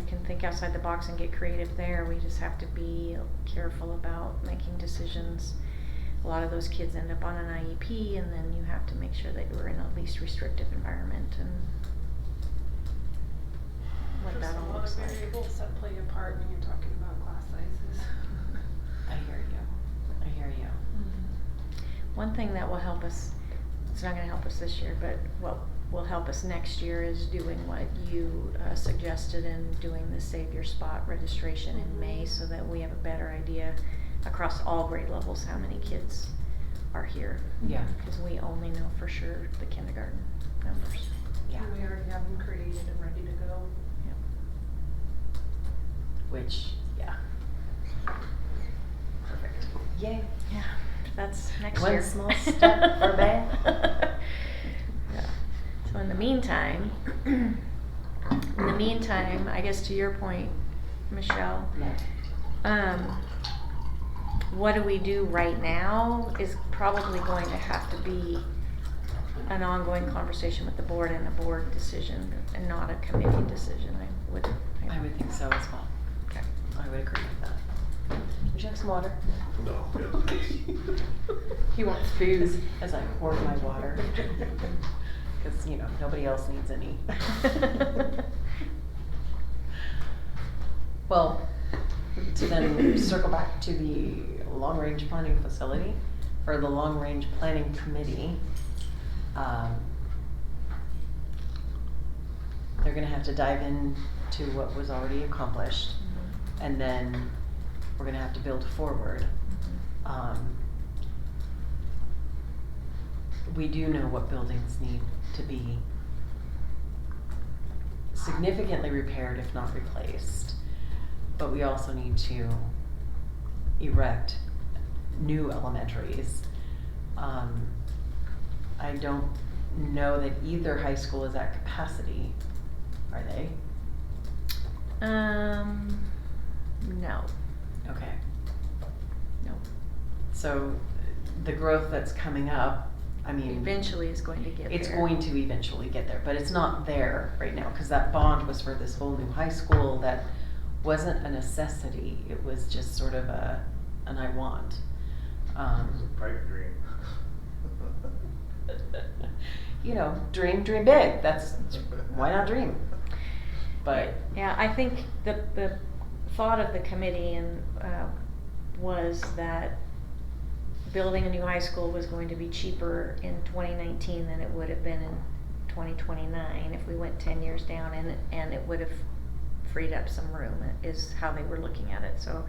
can think outside the box and get creative there. We just have to be careful about making decisions a lot of those kids end up on an IEP, and then you have to make sure that you're in a least restrictive environment and what There's that a all lot looks of like. variables that play a part when you're talking about class sizes. I hear you. I hear you. One thing that will help us, it's not gonna help us this year, but what will help us next year is doing what you suggested and doing the Save Your Spot registration in May, so that we have a better idea across all grade levels how many kids are here. Yeah. Because we only know for sure the kindergarten numbers. Yeah. And we already have them created and ready to go. Which, yeah. Perfect. Yay. Yeah, that's next One year. small step for Beth. Yeah. So in the meantime, I guess to your point, Michelle, what do we do right now is probably going to have to be an ongoing conversation with the board and a board decision and not a committee decision. I would think so as well. Okay. I would agree with that. Would you have some water? No, good. He wants booze as I hoard my water. Because, you know, nobody else needs any. Well, to then circle back to the long-range planning facility, or the long-range planning committee, they're gonna have to dive into what was already accomplished, and then we're gonna have to build forward. We do know what buildings need to be significantly repaired, if not replaced, but we also need to erect new elementaries. I don't know that either high school is at capacity, are they? No. Okay. No. So the growth that's coming up, I mean, Eventually is going to get it's there. going to eventually get there, but it's not there right now, because that bond was for this whole new high school that wasn't a necessity. It was just sort of an I want. It's a pipe dream. You know, dream big. That's, why not dream? But Yeah, I think the thought of the committee and was that building a new high school was going to be cheaper in 2019 than it would have been in 2029 if we went 10 years down, and it would have freed up some room, is how they were looking at it. So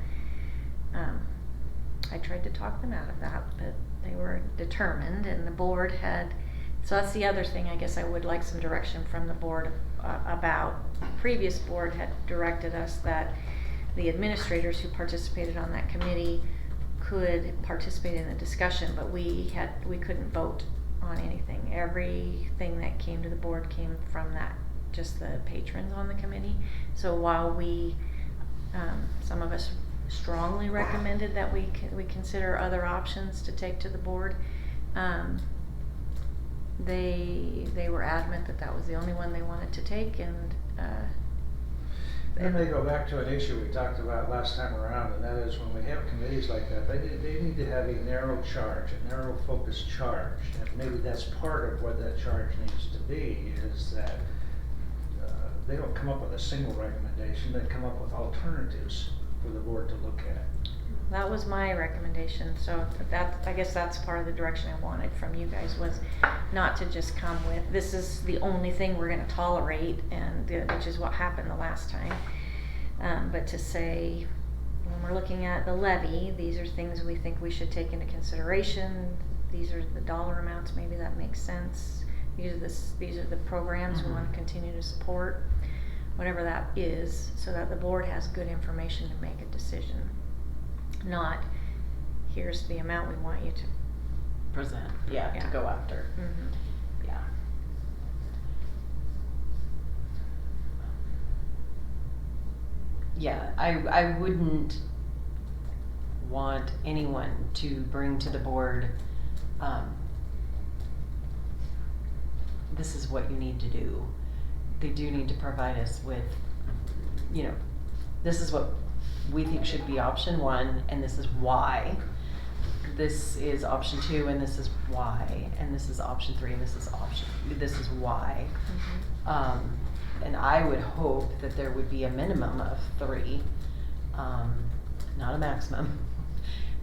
I tried to talk them out of that, but they were determined, and the board had, so that's the other thing I guess I would like some direction from the board about. Previous board had directed us that the administrators who participated on that committee could participate in the discussion, but we couldn't vote on anything. Everything that came to the board came from just the patrons on the committee. So while we, some of us strongly recommended that we consider other options to take to the board, they were adamant that was the only one they wanted to take, and Then they go back to an issue we talked about last time around, and that is when we have committees like that, they need to have a narrow charge, a narrow focused charge. And maybe that's part of what that charge needs to be, is that they don't come up with a single recommendation, they come up with alternatives for the board to look at. that was my recommendation. So I guess that's part of the direction I wanted from you guys, was not to just come with, this is the only thing we're gonna tolerate, and which is what happened the last time. But to say, when we're looking at the levy, these are things we think we should take into consideration. These are the dollar amounts, maybe that makes sense. These are the programs we want to continue to support, whatever that is, so that the board has good information to make a decision. Not, here's the amount we want you to present, yeah, to Yeah. go after. Yeah. Yeah, I wouldn't want anyone to bring to the board, this is what you need to do. They do need to provide us with, you know, this is what we think should be option one, and this is why. this is option 2 and this is why, and this is option 3 and this is why. And I would hope that there would be a minimum of 3, not a maximum.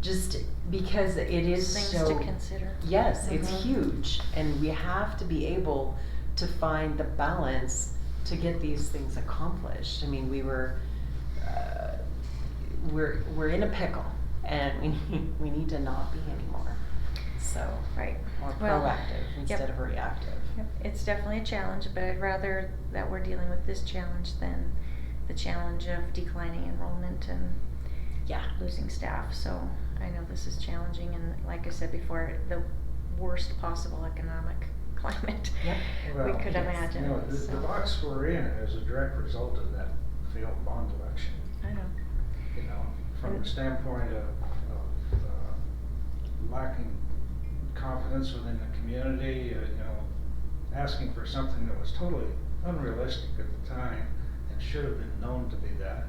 Just because it is Things so. to consider. Yes, it's Mhm. huge, and we have to be able to find the balance to get these things accomplished. I mean, we're in a pickle, and we need to not be anymore. So Right. more Well, proactive instead of reactive. Yep, it's definitely a challenge, but I'd rather that we're dealing with this challenge than the challenge of declining enrollment and Yeah. losing staff. So I know this is challenging, and like I said before, the worst possible economic climate Yep. we Well, could imagine. You know, the so. box we're in is a direct result of that failed bond election. I know. You know, from the standpoint of lacking confidence within the community, you know, asking for something that was totally unrealistic at the time and should have been known to be that.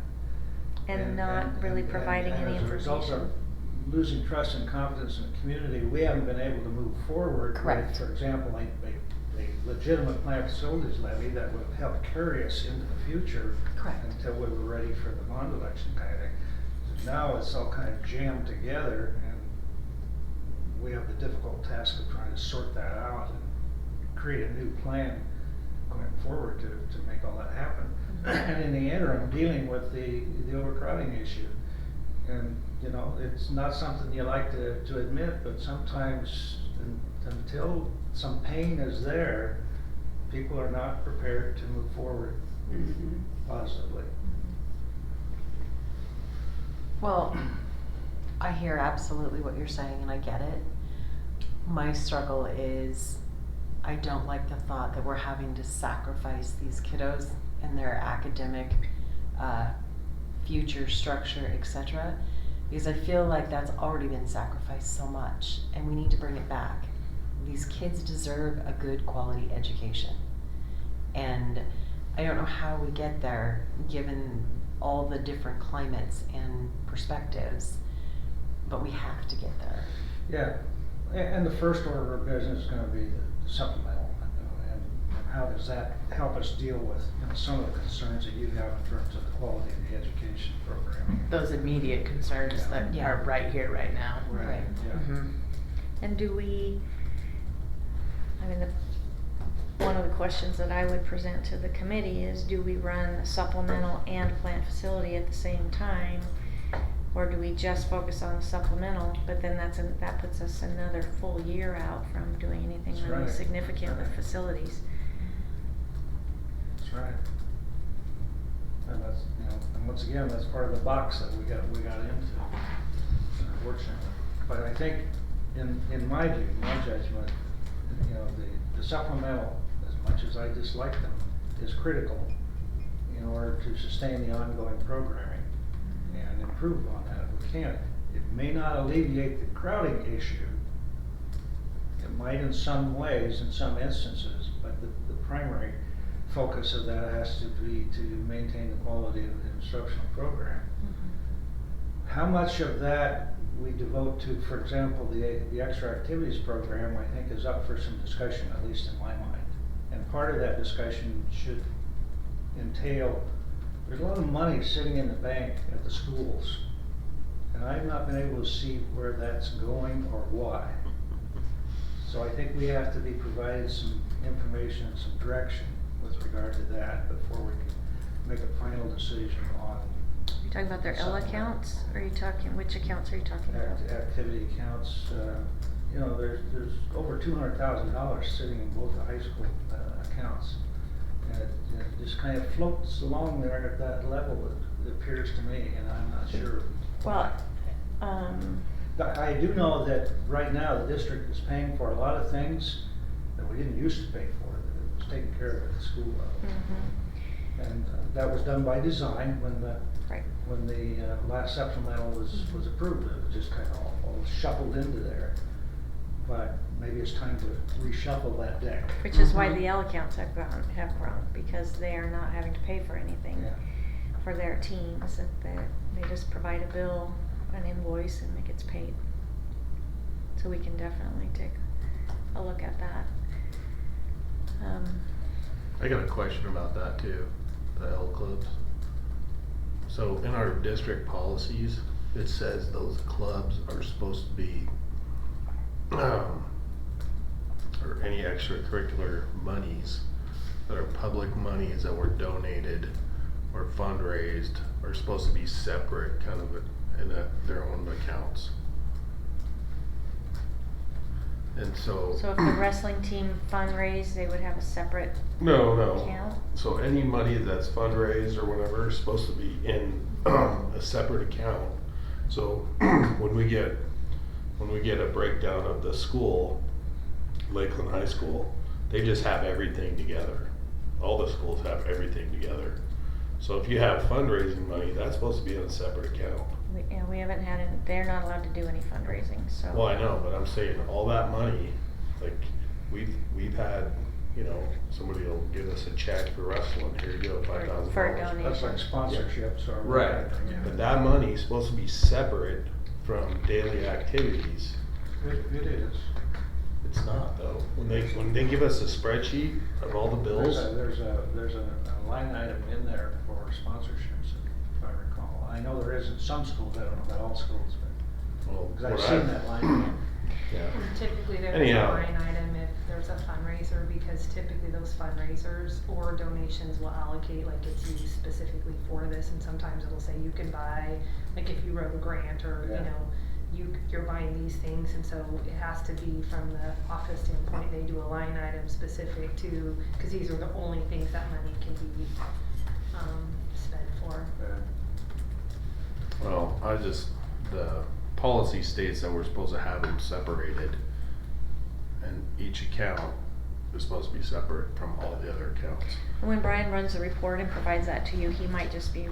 And not really providing any As a result information. of losing trust and confidence in the community, we haven't been able to move forward Correct. with, for example, a legitimate plant facilities levy that would help carry us into the future Correct. until we were ready for the bond election kind of thing. So now it's all kind of jammed together, and we have the difficult task of trying to sort that out and create a new plan going forward to make all that happen. And in the interim, dealing with the overcrowding issue. And, you know, it's not something you like to admit, but sometimes until some pain is there, people are not prepared to move forward positively. Well, I hear absolutely what you're saying, and I get it. My struggle is I don't like the thought that we're having to sacrifice these kiddos and their academic future structure, etc. Because I feel like that's already been sacrificed so much, and we need to bring it back. These kids deserve a good quality education. And I don't know how we get there given all the different climates and perspectives, but we have to get there. Yeah, and the first order of business is gonna be the supplemental, and how does that help us deal with, you know, some of the concerns that you have in terms of the quality of the education program. Those immediate concerns Yeah. that Yeah. are right here, right now. Right. Yeah. Mhm. And do we, I mean, one of the questions that I would present to the committee is, do we run supplemental and plant facility at the same time? Or do we just focus on the supplemental, but then that puts us another full year out from doing anything That's really right. significant with Right. facilities? That's right. And that's, you know, and once again, that's part of the box that we got into, unfortunately. But I think, in my view, my judgment, you know, the supplemental, as much as I dislike them, is critical in order to sustain the ongoing programming and improve on that if we can. It may not alleviate the crowding issue. It might in some ways, in some instances, but the primary focus of that has to be to maintain the quality of the instructional program. How much of that we devote to, for example, the extra activities program, I think is up for some discussion, at least in my mind. And part of that discussion should entail, there's a lot of money sitting in the bank at the schools, and I've not been able to see where that's going or why. So I think we have to be provided some information and some direction with regard to that before we can make a final decision on You talking about their L Supplemental. accounts? Or are you talking, which accounts are you talking about? activity accounts. You know, there's over $200,000 sitting in both the high school accounts. And it just kind of floats along there at that level, it appears to me, and I'm not sure Well, why. But I do know that right now the district is paying for a lot of things that we didn't used to pay for, that it was taken care of at the school level. And that was done by design when the Right. last supplemental was approved. It was just kind of all shuffled into there. But maybe it's time to reshuffle that deck. Which is why the L accounts have grown, because they are not having to pay for anything Yeah. for their teams, that they just provide a bill, an invoice, and it gets paid. So we can definitely take a look at that. I got a question about that too, the L clubs. So in our district policies, it says those clubs are supposed to be, or any extracurricular monies that are public monies that were donated or fundraised are supposed to be separate, kind of in their own accounts. And so. So if the wrestling team fundraised, they would have a separate No. account? So any money that's fundraised or whatever is supposed to be in a separate account. So when we get a breakdown of the school, Lakeland High School, they just have everything together. All the schools have everything together. So if you have fundraising money, that's supposed to be in a separate account. We haven't had, they're not allowed to do any fundraising, so. Well, I know, but I'm saying all that money, like we've had, somebody will give us a check for wrestling. Here you go, $5,000. For a donation. That's like sponsorships or. Right, but that money is supposed to be separate from daily activities. It is. It's not though. When they give us a spreadsheet of all the bills. There's a line item in there for sponsorships, if I recall. I know there is in some schools, I don't know about all schools, but, Well, because I've what seen I've- that line item. Yeah. Typically there's Anyhow. a line item if there's a fundraiser, because typically those fundraisers or donations will allocate, like it's used specifically for this, and sometimes it'll say you can buy, like if you wrote a grant or, Yeah. you're buying these things, and so it has to be from the office standpoint, they do a line item specific to, cause these are the only things that money can be, spent for. Well, the policy states that we're supposed to have them separated, and each account is supposed to be separate from all the other accounts. When Brian runs the report and provides that to you, he might just be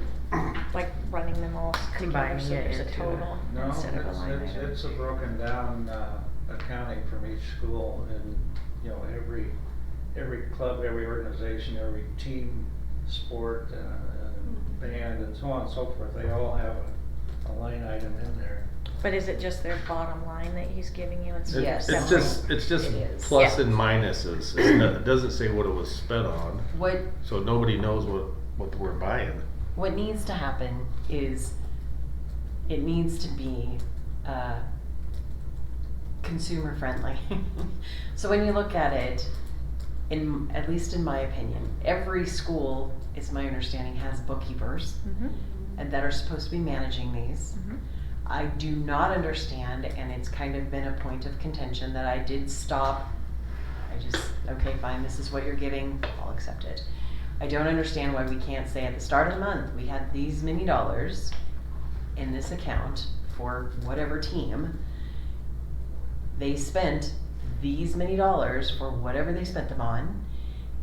like running them all together, Combining so it there's a into total No, instead of a line item. it's a broken down, accounting from each school, and, every club, every organization, every team, sport, and band, and so on and so forth, they all have a line item in there. But is it just their bottom line that he's giving you instead Yes. of separate? It's just It is. plus Yeah. and minuses. It doesn't say what it was spent on, What so nobody knows what we're buying. What needs to happen is it needs to be consumer friendly. So when you look at it, at least in my opinion, every school, it's my understanding, has bookkeepers Mhm. and that are supposed to be managing these. Mhm. I do not understand, and it's kind of been a point of contention that I did stop. Okay, fine, this is what you're giving, I'll accept it. I don't understand why we can't say at the start of the month, we had these many dollars in this account for whatever team. They spent these many dollars for whatever they spent them on,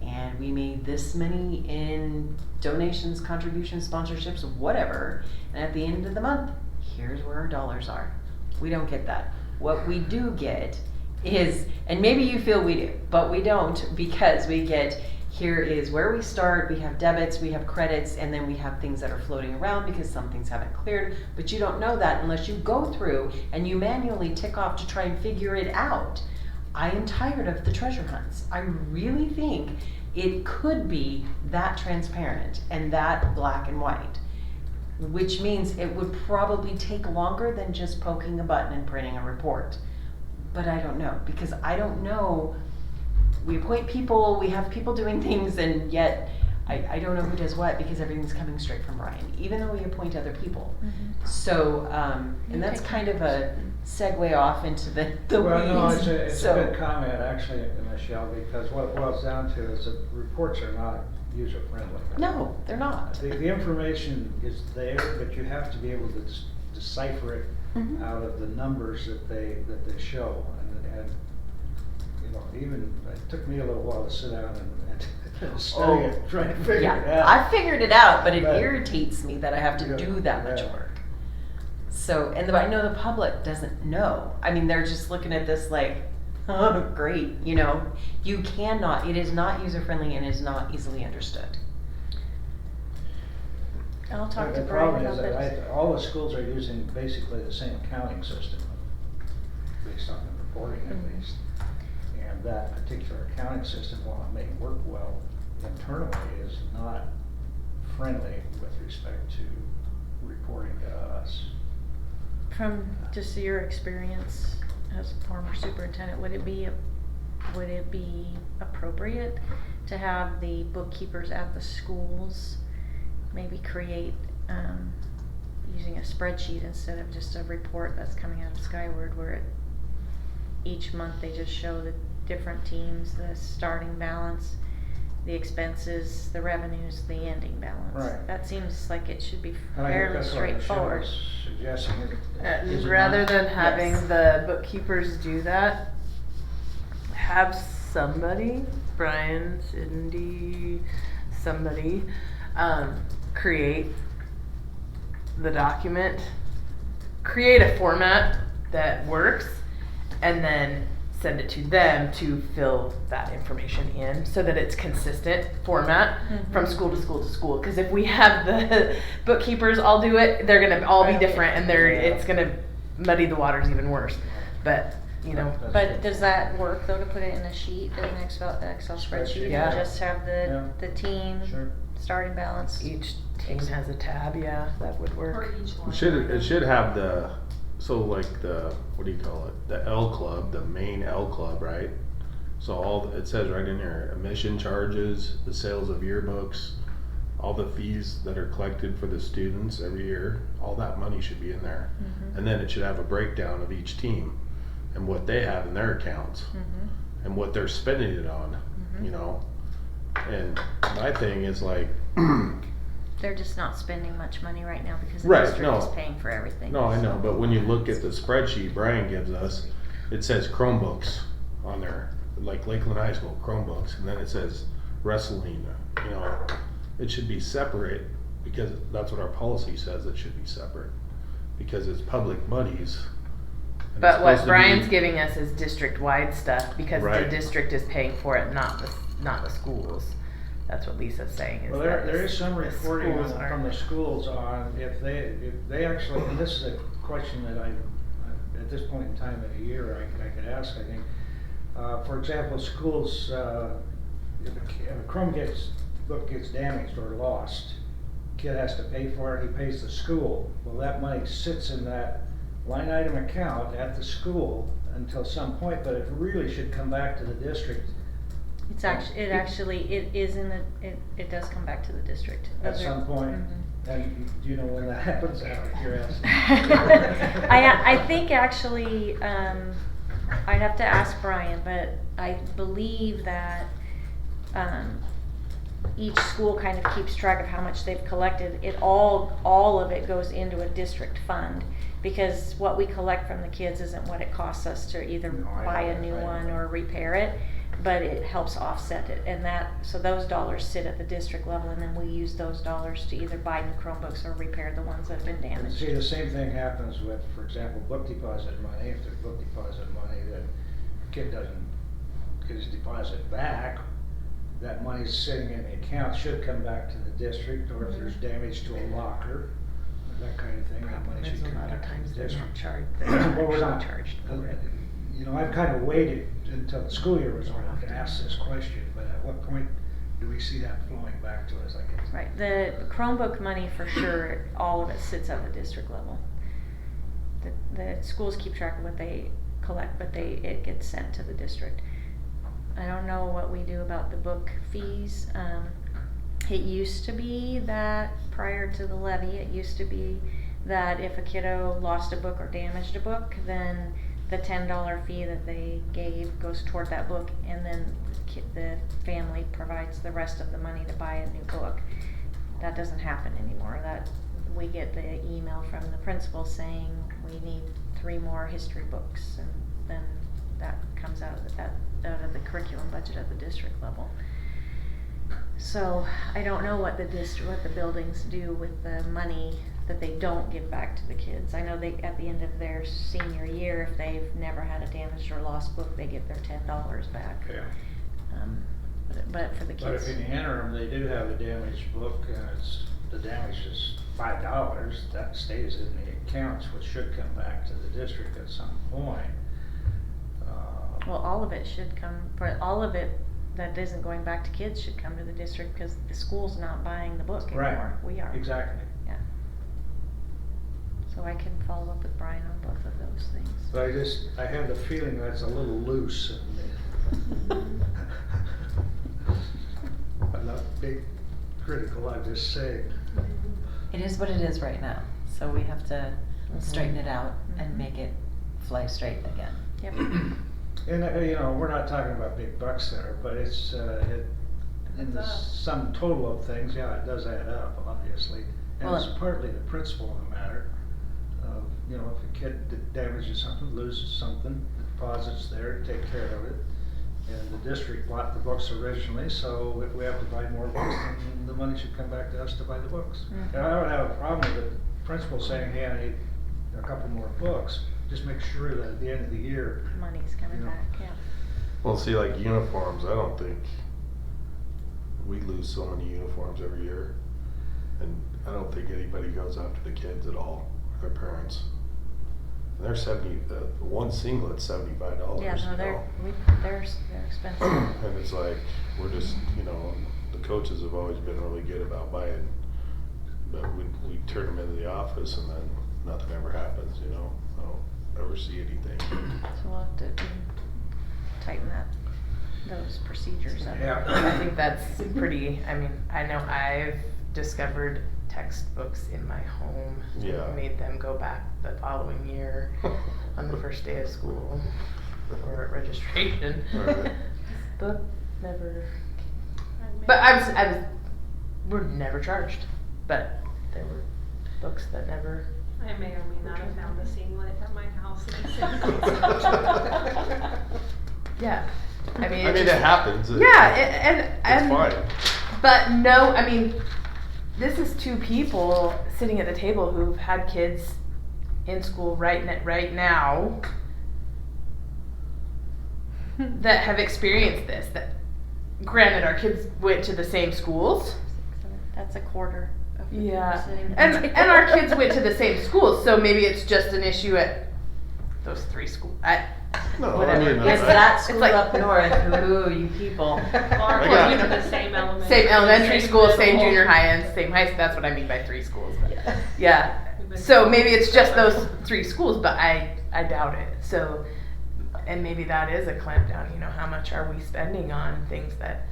and we made this many in donations, contributions, sponsorships, whatever, and at the end of the month, here's where our dollars are. We don't get that. What we do get is, and maybe you feel we do, but we don't, because we get, here is where we start, we have debits, we have credits, and then we have things that are floating around because some things haven't cleared, but you don't know that unless you go through and you manually tick off to try and figure it out. I am tired of the treasure hunts. I really think it could be that transparent and that black and white, which means it would probably take longer than just poking a button and printing a report. But I don't know, because I don't know, we appoint people, we have people doing things, and yet I don't know who does what, because everything's coming straight from Brian, even though we appoint other people. Mhm. So, and that's kind of a segue off into the Well, no, weeds. it's So- a good comment, actually, Michelle, because what it boils down to is that reports are not user friendly. No, they're not. The information is there, but you have to be able to decipher it Mhm. out of the numbers that they show, and even, it took me a little while to sit down and study it, try to figure it Yeah, out. I figured it out, but it But- irritates me that I have to Yeah, do that much yeah. work. So, and I know the public doesn't know. I mean, they're just looking at this like, oh, great, you cannot, it is not user friendly and is not easily understood. I'll talk to The Brian problem about is that this. all the schools are using basically the same accounting system. based on the reporting at least. And that particular accounting system, while it may work well internally, is not friendly with respect to reporting to us. From just your experience as a former superintendent, would it be appropriate to have the bookkeepers at the schools maybe create, using a spreadsheet instead of just a report that's coming out of Skyward, where each month they just show the different teams, the starting balance, the expenses, the revenues, the ending balance? Right. That seems like it should be And I think fairly that's what straightforward. Michelle was suggesting. Is it Rather not? than having Yes. the bookkeepers do that, have somebody, Brian, Cindy, somebody, create the document, create a format that works, and then send it to them to fill that information in so that it's consistent format from school to school to school. Because if we have the bookkeepers all do it, they're gonna all be different, and it's gonna muddy the waters even worse. But you know, But does that work though, to put it in a sheet, in an Excel spreadsheet, Yeah. and just have the team, Sure. starting balance? each team has a tab. Yeah, that would Or work. each line. It should have the, so like the, what do you call it? The L club, the main L club, right? So it says right in there, admission charges, the sales of yearbooks, all the fees that are collected for the students every year, all that money should be in there. Mhm. And then it should have a breakdown of each team and what they have in their accounts Mhm. and what they're spending it on, Mhm. you know? And my thing is like, They're just not spending much money right now because the Right, district no. is paying for everything. no, I know, but when you look at the spreadsheet Brian gives us, it says Chromebooks on there, like Lakeland High School, Chromebooks, and then it says wrestling, you know, it should be separate, because that's what our policy says, it should be separate, because it's public monies. and it's But what supposed to Brian's be- giving us is district-wide stuff because the Right. district is paying for it, not the schools. That's what Lisa's saying. Is Well, that there the- is some the reporting schools from aren't- the schools on if they actually, and this is a question that at this point in time of the year, I could ask, I think. For example, schools, if a book gets damaged or lost, kid has to pay for it, he pays the school. Well, that money sits in that line item account at the school until some point, but it really should come back to the district It's actually, it does come back to the district. at Those are- some point. Mhm. And do you know when that happens out of curiosity? I think actually, I'd have to ask Brian, but I believe that, each school kind of keeps track of how much they've collected. All of it goes into a district fund, because what we collect from the kids isn't what it costs us to either No, I buy know a that, new I know one that. or repair it, but it helps offset it, and so those dollars sit at the district level, and then we use those dollars to either buy new Chromebooks or repair the ones that have been And damaged. see, the same thing happens with, for example, book deposit money. If there's book deposit money that kid doesn't get his deposit back, that money's sitting in the account, should come back to the district, or if there's damage to a locker, that kind of thing, that money There's should a come lot of back to times the they're not district. charged. Well, we're not charged. You know, I've kind of waited until the school year was over to ask this question, but at what point do we see that flowing back to us, I guess? Right, the Chromebook money for sure, all of it sits at the district level. The schools keep track of what they collect, but it gets sent to the district. I don't know what we do about the book fees. It used to be that prior to the levy, it used to be that if a kiddo lost a book or damaged a book, then the $10 fee that they gave goes toward that book, and then the family provides the rest of the money to buy a new book. That doesn't happen anymore. That we get the email from the principal saying we need 3 more history books, and then that comes out of the curriculum budget at the district level. So I don't know what the buildings do with the money that they don't give back to the kids. I know they, at the end of their senior year, if they've never had a damaged or lost book, they get their $10 back. Yeah. But for the But kids, if in the interim, they do have a damaged book, and the damage is $5, that stays in the accounts, which should come back to the district at some point. Well, all of it should come, for all of it that isn't going back to kids should come to the district, because the school's not buying the book Right. anymore. We are. Exactly. Yeah. So I can follow up with Brian on both of those things. But I have the feeling that's a little loose. And I'm not big critical, I'm just saying. It is what it is right now, so we have to straighten it out and make it fly straight again. Yep. And, we're not talking about big bucks there, but it's, in the sum total of things, yeah, it does add up, obviously. And Well, it's partly the principle of the matter. If a kid damages something, loses something, the deposit's there to take care of it. And the district bought the books originally, so if we have to buy more books, then the money should come back to us to buy the books. Mhm. And I don't have a problem with the principal saying, hey, I need a couple more books. Just make sure that at the end of the year, Money's coming Yeah. back, yeah. Well, see, like uniforms, I don't think we lose so many uniforms every year. And I don't think anybody goes after the kids at all, or their parents. And they're one singlet's $75, Yeah, no, you know? they're expensive. And it's like, we're just, the coaches have always been really good about buying, but we turn them into the office and then nothing ever happens, I don't ever see anything. So we'll have to tighten those procedures up. yeah. I think that's pretty, I know I've discovered textbooks in my home. Yeah. Made them go back the following year on the first day of school or at registration. Right. But never. But I was, we're never charged. But there were books that never. I may or may not have found a singlet at my house. Yeah. I mean it just, happens. Yeah, and It's fine. But no, this is two people sitting at the table who've had kids in school right now that have experienced this. That, granted, our kids went to the same schools. That's a quarter of the people Yeah, sitting at the and table. our kids went to the same schools, so maybe it's just an issue at those three schools. No, Whatever. I mean, It's I- that school like- up north, ooh, you people. Our I kids got- went to the same elementary. Same elementary school, same middle. junior high, and same high school. That's what I mean by three schools. But Yeah. yeah. So maybe it's just those three schools, but I doubt it. So, and maybe that is a clampdown. How much are we spending on things that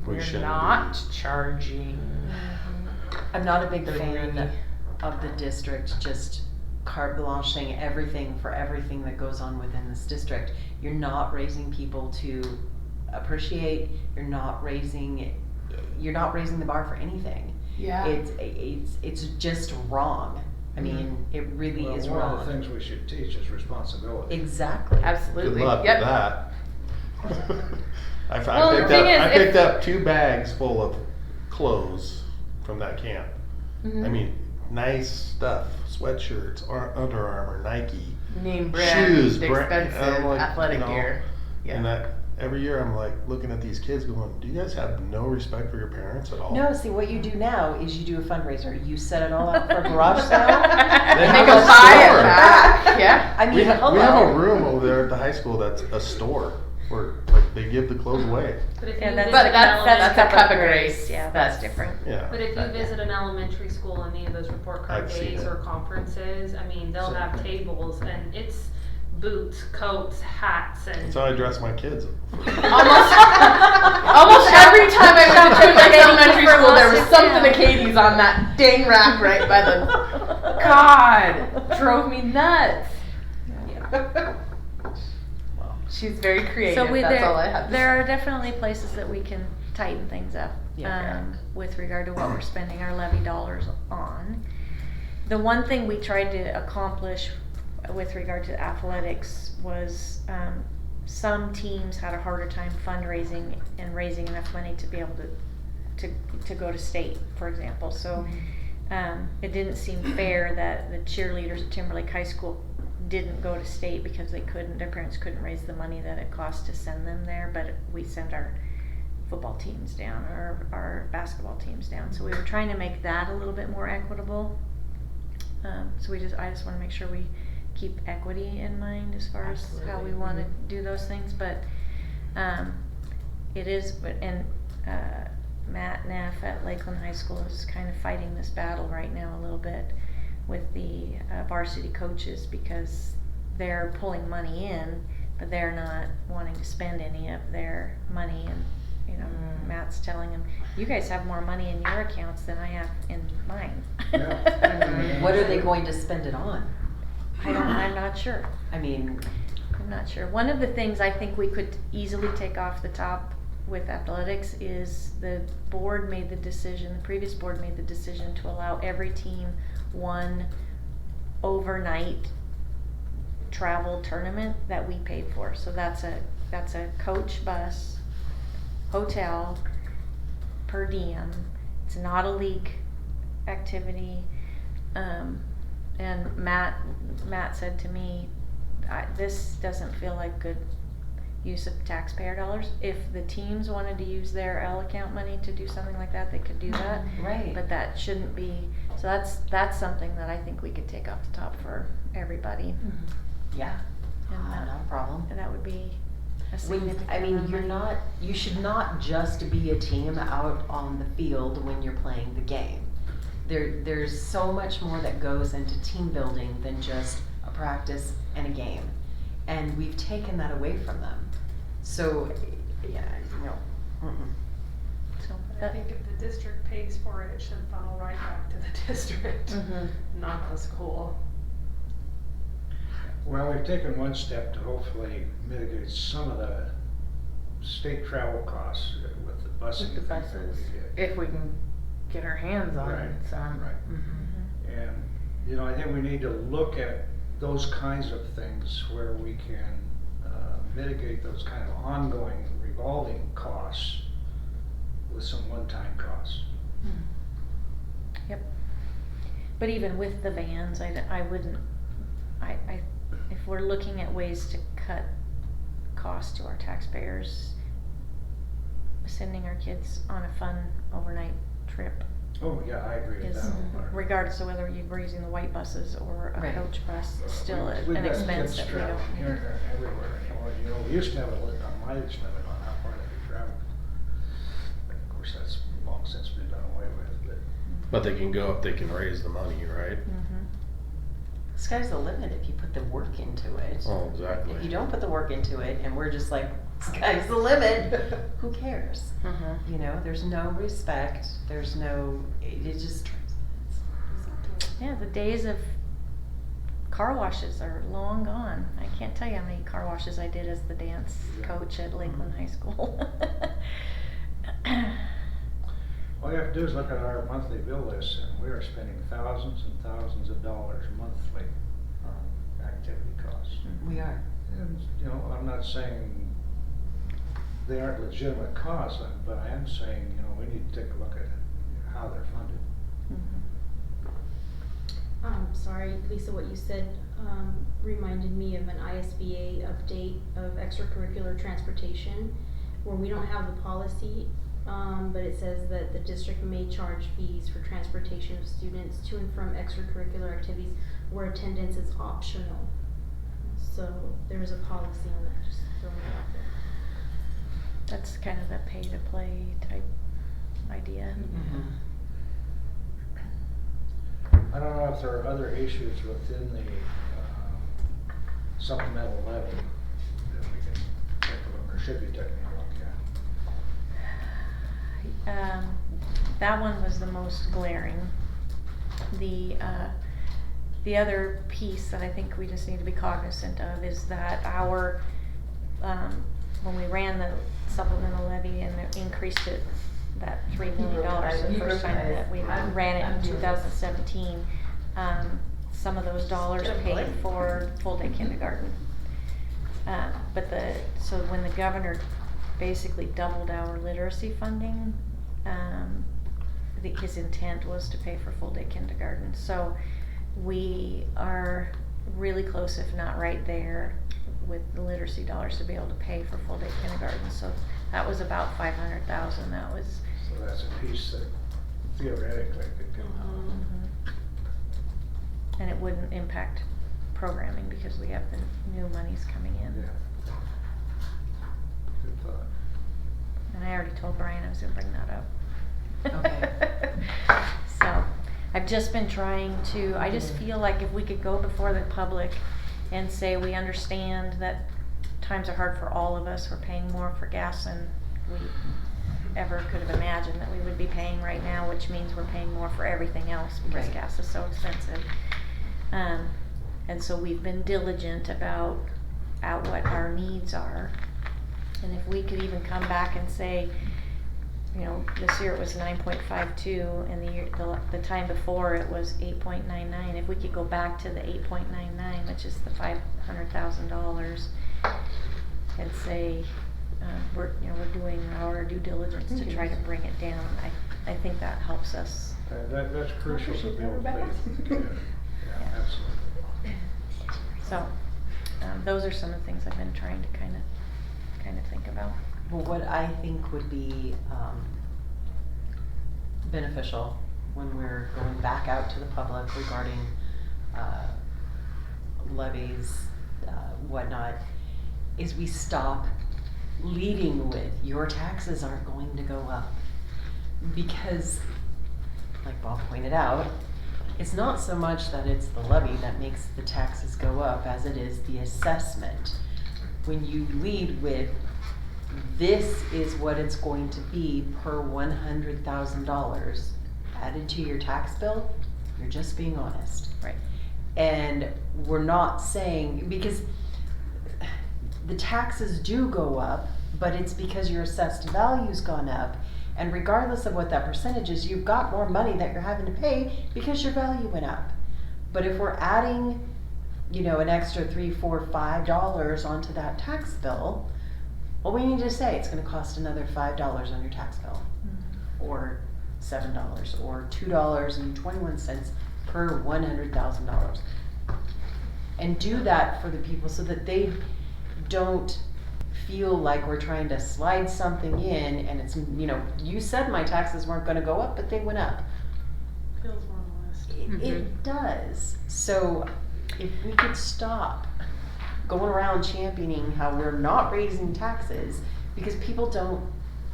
We we're shouldn't not charging? I'm not a big The fan really- of the district just carte blanching everything for everything that goes on within this district. You're not raising people to appreciate, you're not raising the bar for anything. Yeah. It's just wrong. I mean, it really Well, is one wrong. of the things we should teach is responsibility. Exactly. Absolutely. Good luck Yep. with that. Well, the thing is, I if- picked up 2 bags full of clothes from that camp. Mhm. I mean, nice stuff, sweatshirts, Under Armour, Nike, Name brand, shoes, expensive I'm like, athletic gear. Yeah. And that every year I'm like looking at these kids going, do you guys have no respect for your parents at all? No, see, what you do now is you do a fundraiser. You set it all up for a garage sale. They And have they can a buy it store. back. Yeah. I mean, we hello. have a room over there at the high school that's a store where like they give the clothes away. But if Yeah, you that's, visit But an that's elementary- a cup of grace. Yeah, that's different. Yeah. But if you visit an elementary school on any of those report card I've seen days it. or conferences, they'll So- have tables and it's boots, coats, hats, and That's how I dress my kids. Almost every time I went to Trinity Elementary School, there was something to Katie's on that dang rack right by the. God, drove me nuts. She's very creative. So That's all I have. To there are definitely places that we can tighten things up Yeah. with regard to what we're spending our levy dollars on. The one thing we tried to accomplish with regard to athletics was some teams had a harder time fundraising and raising enough money to be able to go to state, for example. So it didn't seem fair that the cheerleaders at Timberlake High School didn't go to state because their parents couldn't raise the money that it cost to send them there, but we send our football teams down or our basketball teams down. So we were trying to make that a little bit more equitable. So I just want to make sure we keep equity in mind as far as how we Absolutely. wanna do those things, but, it is, and, Matt Neff at Lakeland High School is kind of fighting this battle right now a little bit with the varsity coaches, because they're pulling money in, but they're not wanting to spend any of their money, and, you know, Matt's telling them, you guys have more money in your accounts than I have in mine. Yeah. What are they going to spend it on? I'm not sure. I mean, I'm not sure. One of the things I think we could easily take off the top with athletics is the previous board made the decision to allow every team one overnight travel tournament that we paid for. So that's a coach bus, hotel, per diem. It's not a league activity. And Matt said to me, this doesn't feel like good use of taxpayer dollars. If the teams wanted to use their L account money to do something like that, they could do that. right. But that shouldn't be, so that's something that I think we could take off the top for everybody. Yeah, And no problem. and that would be a When, significant I mean, amount of money. you should not just be a team out on the field when you're playing the game. There's so much more that goes into team building than just a practice and a game. And we've taken that away from them. So, yeah, no. So I think if the district pays for it, it should funnel right back to the district, not the school. Well, we've taken one step to hopefully mitigate some of the state travel costs with the busing. With the and things that we buses, did. if we can get our hands on Right, some. right. Mhm. And, you know, I think we need to look at those kinds of things where we can mitigate those kind of ongoing revolving costs with some one-time costs. Yep. But even with the vans, I wouldn't, if we're looking at ways to cut costs to our taxpayers, sending our kids on a fun overnight trip Oh, yeah, I agree with is, that. one. regardless of whether you're using the white buses or a Right. coach bus, still We've an got expense kids that we traveling don't. here, there, and everywhere anymore. You know, we used to have a mileage limit on how far they could travel. But of course, that's long since been done away with, But they can go if they can raise the money, right? Mhm. Sky's the limit if you put the work into it. Oh, exactly. If you don't put the work into it and we're just like, sky's the limit, who cares? Mhm. You know, there's no respect, there's no, it just. Yeah, the days of car washes are long gone. I can't tell you how many car washes I did as the dance Yeah. coach at Lakeland High School. All you have to do is look at our monthly bill list, and we are spending thousands and thousands of dollars monthly on activity costs. We are. And, you know, I'm not saying they aren't legitimate costs, but I am saying, you know, we need to take a look at how they're funded. Sorry, Lisa, what you said, reminded me of an ISBA update of extracurricular transportation, where we don't have the policy, but it says that the district may charge fees for transportation of students to and from extracurricular activities where attendance is optional. So there's a policy on that, just throwing it out there. That's kind of a pay-to-play type idea. I don't know if there are other issues within the supplemental levy that we can take a look, or should be taking a look at. That one was the most glaring. The other piece that I think we just need to be cognizant of is that our, when we ran the supplemental levy and increased it, that $3 million, the first time that we ran it in 2017, some of those dollars paid for full-day kindergarten. So when the governor basically doubled our literacy funding, his intent was to pay for full-day kindergarten. So we are really close, if not right there, with the literacy dollars to be able to pay for full-day kindergarten. So that was about $500,000. That was. So that's a piece that theoretically could come out. And it wouldn't impact programming because we have the new monies coming in. Yeah. Good thought. And I already told Brian I was gonna bring that up. Okay. So, I've just been trying to, I just feel like if we could go before the public and say we understand that times are hard for all of us, we're paying more for gas than we ever could have imagined that we would be paying right now, which means we're paying more for everything else because Right. gas is so expensive. And so we've been diligent about what our needs are. And if we could even come back and say, you know, this year it was 9.52, and the time before it was 8.99. If we could go back to the 8.99, which is the $500,000, and say we're doing our due diligence to try to bring it down, I think that helps us. That's crucial to build faith. Yeah, Yeah. absolutely. So those are some of the things I've been trying to kind of think about. Well, what I think would be beneficial when we're going back out to the public regarding levies, whatnot, is we stop leading with your taxes aren't going to go up. Because, like Bob pointed out, it's not so much that it's the levy that makes the taxes go up as it is the assessment. When you lead with, this is what it's going to be per $100,000 added to your tax bill, you're just being honest. Right. And we're not saying, because the taxes do go up, but it's because your assessed value's gone up. And regardless of what that percentage is, you've got more money that you're having to pay because your value went up. But if we're adding, you know, an extra $3, $4, $5 onto that tax bill, well, we need to say it's gonna cost another $5 on your tax bill, or $7, or $2.21 per $100,000. And do that for the people so that they don't feel like we're trying to slide something in and it's, you know, you said my taxes weren't gonna go up, but they went up. Feels more on the list. It does. So if we could stop going around championing how we're not raising taxes, because people don't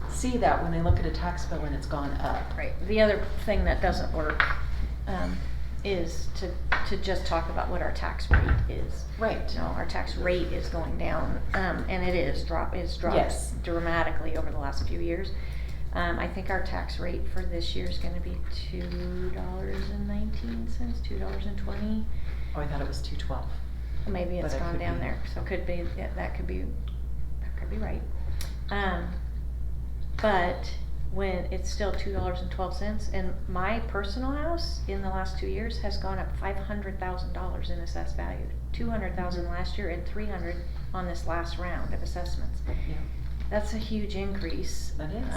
see that when they look at a tax bill and it's gone up. Right. The other thing that doesn't work is to just talk about what our tax rate is. Right. No, our tax rate is going down, and it's dropped Yes. dramatically over the last few years. I think our tax rate for this year is going to be $2.19, $2.20. Oh, I thought it was $2.12. Maybe it's But it gone could down be. there, so it could be, yeah, that could be right. But when it's still $2.12, and my personal house in the last 2 years has gone up $500,000 in assessed value, $200,000 last year and $300,000 on this last round of assessments. Yeah. That's a huge increase. That is.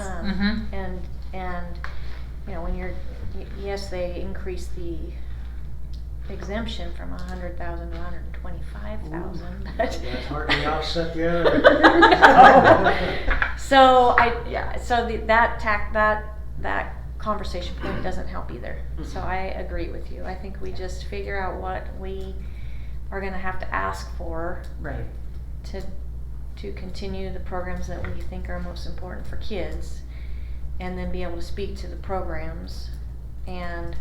And you know, when you're, yes, they increased the exemption from 100,000 to 125,000, but That's hardly offset the other. so that conversation point doesn't help either. So I agree with you. I think we just figure out what we are going to have to ask for Right. to continue the programs that we think are most important for kids, and then be able to speak to the programs and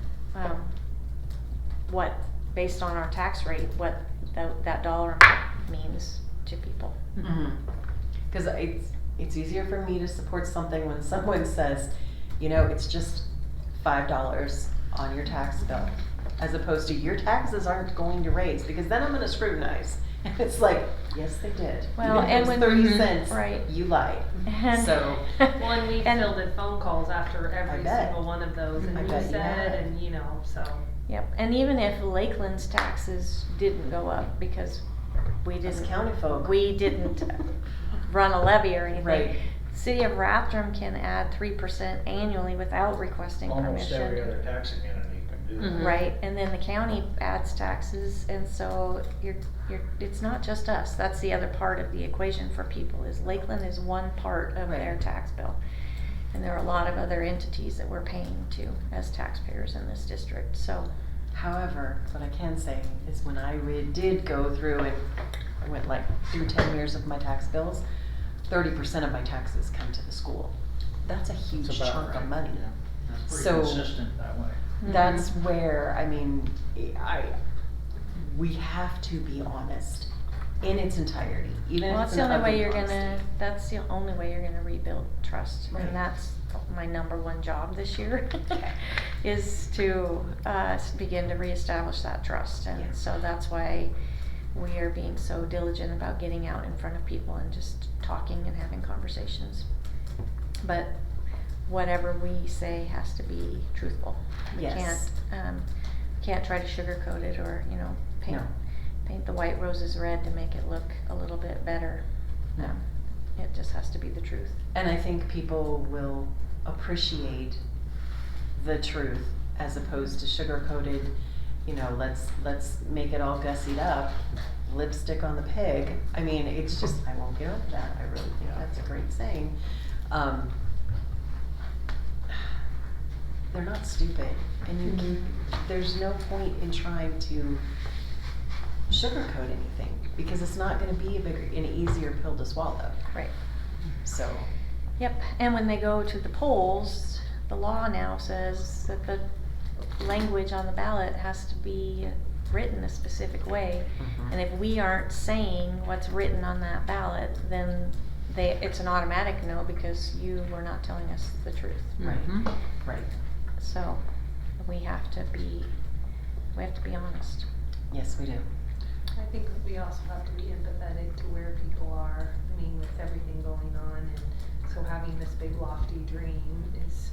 what, based on our tax rate, what that dollar amount means to people. Because it's easier for me to support something when someone says, you know, it's just $5 on your tax bill, as opposed to your taxes aren't going to raise, because then I'm going to scrutinize. And it's like, yes, they did. Well, Even if and it's when 30 cents, right. you lied. And So, Well, and we and- fielded phone calls after I every bet. single one of those, and I you bet you said, have. and you know, so. Yep, and even if Lakeland's taxes didn't go up because we as didn't county folk. we didn't run a levy or anything. Right. City of Rathdrum can add 3% annually without requesting Almost permission. every other taxing entity can do that. Right, and then the county adds taxes, and so it's not just us. That's the other part of the equation for people, is Lakeland is one part of their Right. tax bill. And there are a lot of other entities that we're paying to as taxpayers in this district, so However, what I can say is when I did go through and I went like through 10 years of my tax bills, 30% of my taxes come to the school. That's a huge That's about chunk right. of money. Yeah. That's pretty So- consistent that way. That's where, I mean, we have to be honest in its entirety, even Well, if that's it's the an only way ugly you're honesty. that's the only way you're gonna rebuild trust, Right. and that's my number one job this year, Okay. is to, begin to reestablish that trust, and Yeah. so that's why we are being so diligent about getting out in front of people and just talking and having conversations. But whatever we say has to be truthful. We Yes. can't try to sugarcoat it or, paint No. paint the white roses red to make it look a little bit better. No. It just has to be the truth. And I think people will appreciate the truth as opposed to sugar-coated, let's make it all gussied up, lipstick on the pig. I mean, it's just, I won't get over that. I really think that's a great saying. They're not stupid, and there's no point in trying to sugarcoat anything because it's not going to be an easier pill to swallow. Right. So, Yep, and when they go to the polls, the law now says that the language on the ballot has to be written a specific way. Mhm. And if we aren't saying what's written on that ballot, then it's an automatic no because you were not telling us the truth. right, right. So we have to be honest. Yes, we do. I think that we also have to be empathetic to where people are, I mean, with everything going on, and so having this big lofty dream is,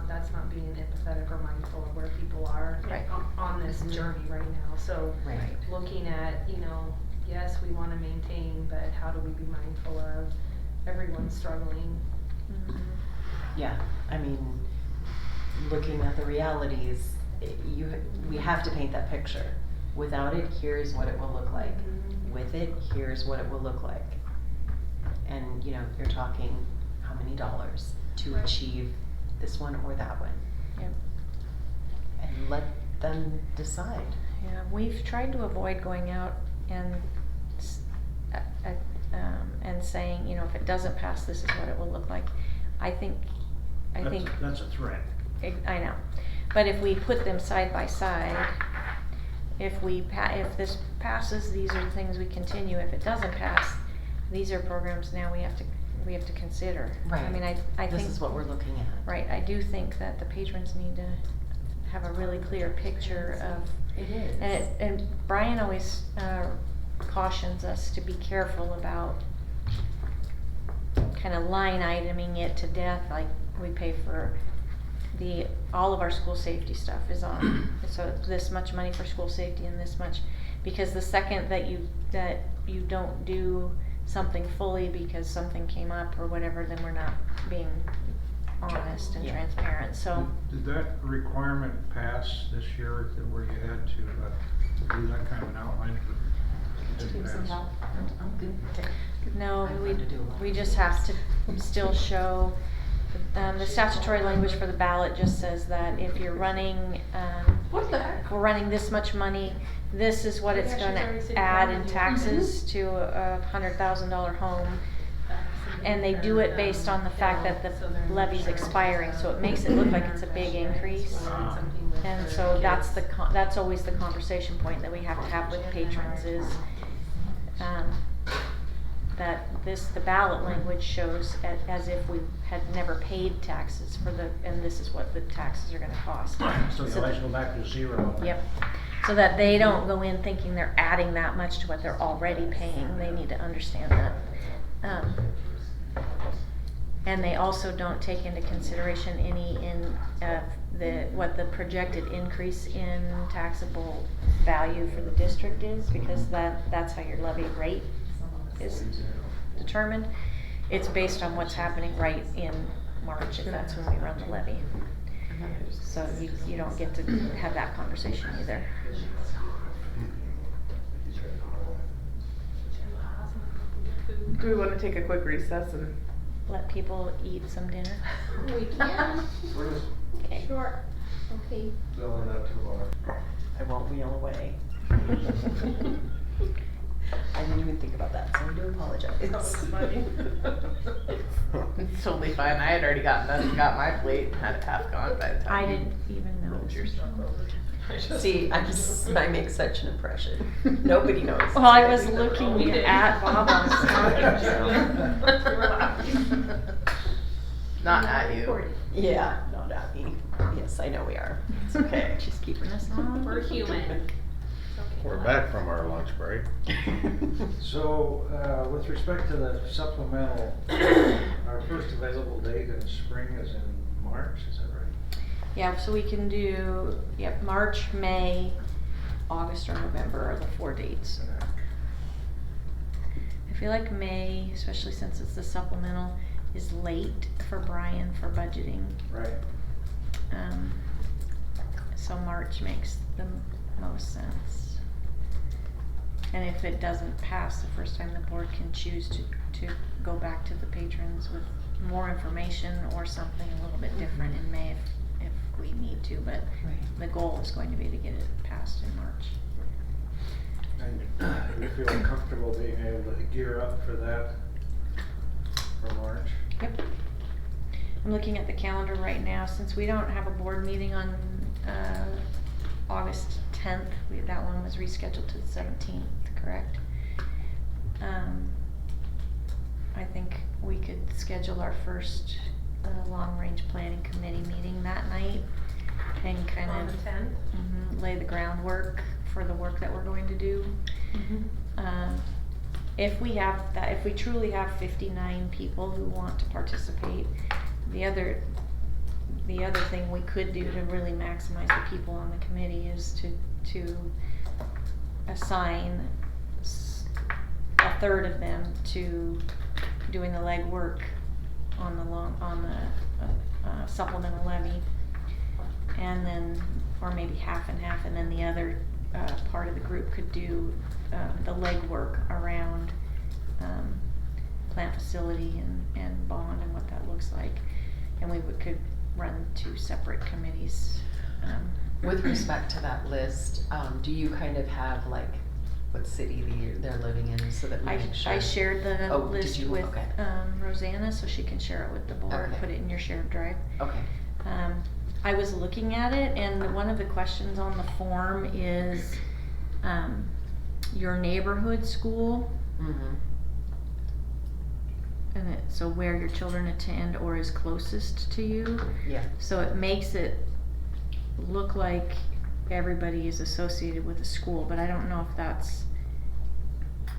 that's not being empathetic or mindful of where people are Right. on this journey right now, so Right. looking at, yes, we wanna maintain, but how do we be mindful of everyone struggling? Yeah, I mean, looking at the realities, we have to paint that picture. Without it, here's what it will look like. With it, here's what it will look like. And, you're talking how many dollars to achieve this one or that one. Yep. And let them decide. Yeah, we've tried to avoid going out and saying, if it doesn't pass, this is what it will look like. I think That's a threat. I know, but if we put them side by side, if this passes, these are the things we continue. If it doesn't pass, these are programs now we have to consider. Right. I mean, I think This is what we're looking at. right. I do think that the patrons need to have a really clear picture of. It is. And Brian always cautions us to be careful about kind of line iteming it to death. Like we pay for all of our school safety stuff is on. So this much money for school safety and this much, because the second that you don't do something fully because something came up or whatever, then we're not being honest and Yeah. transparent. So. Did that requirement pass this year where you had to do that kind of an outline? It didn't pass. I'm good. No, I'm going to do a lot. we just have to still show, the statutory language for the ballot just says that if you're running, What the heck? we're running this much money, this is what it's Yeah, she's gonna already sitting add down in with you. taxes to a $100,000 home. And they do it based on the fact that the levy's expiring, so it makes it look like it's a big increase. And so that's always the conversation point that we have to have with patrons is, that the ballot language shows as if we had never paid taxes and this is what the taxes are gonna cost. So you always go back to zero. Yep, so that they don't go in thinking they're adding that much to what they're already paying, they need to understand that. And they also don't take into consideration what the projected increase in taxable value for the district is, because that's how your levy rate is determined. It's based on what's happening right in March, if that's when we run the levy. So you don't get to have that conversation either. Do we want to take a quick recess and? Let people eat some dinner. We can. Okay. Sure. Okay. Selling that to Laura. I won't wheel away. I didn't even think about that, so I do apologize. That was funny. It's totally fine. I had already got my plate, had it half gone by the time. I you didn't even rolled notice. your stuff over. See, I make such an impression. Nobody knows. Well, I was We looking did. at Bob on his We were laughing. Not at you. Yeah, not at me. Yes, I know we are. It's okay. She's keeping us on. We're human. We're back from our lunch break. So, with respect to the supplemental, our first available date in spring is in March, is that right? Yeah, so we can do, March, May, August, or November are the 4 dates. I feel like May, especially since it's the supplemental, is late for Brian for budgeting. Right. So March makes the most sense. And if it doesn't pass the first time, the board can choose to go back to the patrons with more information or something a little bit different in May if we need to, but the goal is going to be to get it passed in March. And you feel comfortable being able to gear up for that for March? Yep. I'm looking at the calendar right now. Since we don't have a board meeting on August 10th, that one was rescheduled to the 17th, correct? I think we could schedule our first long-range planning committee meeting that night and kind On of the 10th? lay the groundwork for the work that we're going to do. If we truly have 59 people who want to participate, the other thing we could do to really maximize the people on the committee is to assign a third of them to doing the legwork on the supplemental levy, and then, or maybe half and half, and then the other part of the group could do the legwork around plant facility and bond and what that looks like, and we could run 2 separate committees. With respect to that list, do you kind of have like what city they're living in so that we make sure? I shared the Oh, did list you? with Okay. Rosanna, so she can share it with the board, Okay. put it in your shared drive. Okay. I was looking at it, and one of the questions on the form is your neighborhood school, Mm-hmm. and so where your children attend or is closest to you. Yeah. So it makes it look like everybody is associated with a school, but I don't know if that's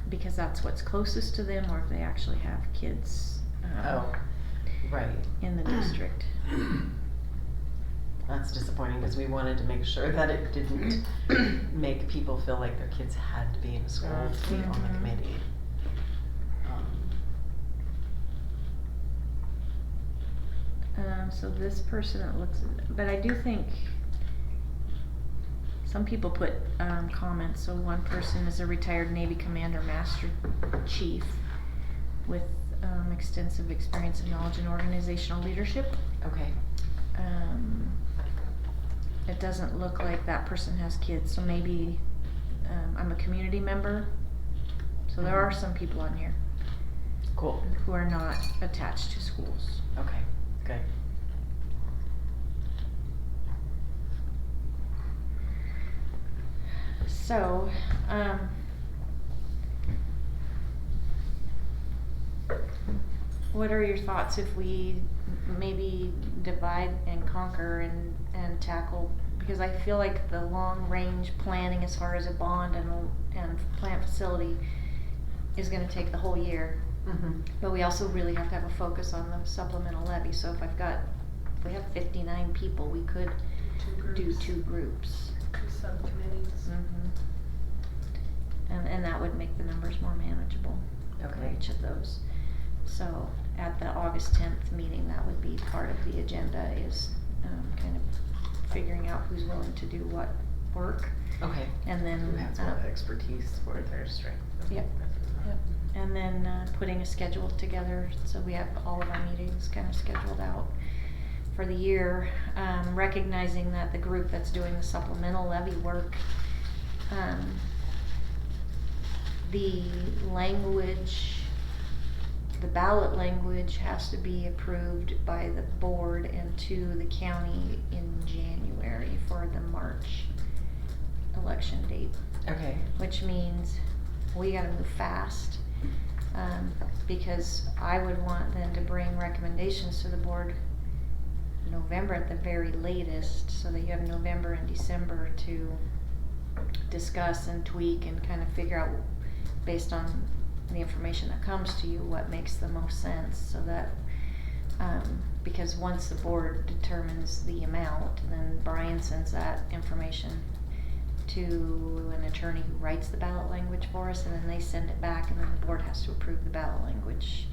because that's what's closest to them or if they actually have kids Right. in the district. That's disappointing because we wanted to make sure that it didn't make people feel like their kids had to be in school to be on the Mhm. committee. So this person, it looks, but I do think some people put comments. So one person is a retired Navy commander, master chief with extensive experience and knowledge in organizational leadership. Okay. It doesn't look like that person has kids, so maybe I'm a community member. So there are some people on here Cool. who are not attached to schools. Okay. Good. So, what are your thoughts if we maybe divide and conquer and tackle, because I feel like the long range planning as far as a bond and plant facility is gonna take the whole year. Mm-hmm. But we also really have to have a focus on the supplemental levy, so if we have 59 people, we could 2 do groups. 2 groups. 2 subcommittees. And that would make the numbers more manageable for Okay. each of those. So at the August 10th meeting, that would be part of the agenda, is kind of figuring out who's willing to do what work. Okay. And then Who has what expertise for their strength? Yep. And then putting a schedule together so we have all of our meetings kind of scheduled out for the year, recognizing that the group that's doing the supplemental levy work, the language, the ballot language has to be approved by the board and to the county in January for the March election date. Okay. Which means we gotta move fast, because I would want them to bring recommendations to the board November at the very latest, so that you have November and December to discuss and tweak and kind of figure out, based on the information that comes to you, what makes the most sense, so that, because once the board determines the amount, then Brian sends that information to an attorney who writes the ballot language for us, and then they send it back, and then the board has to approve the ballot language.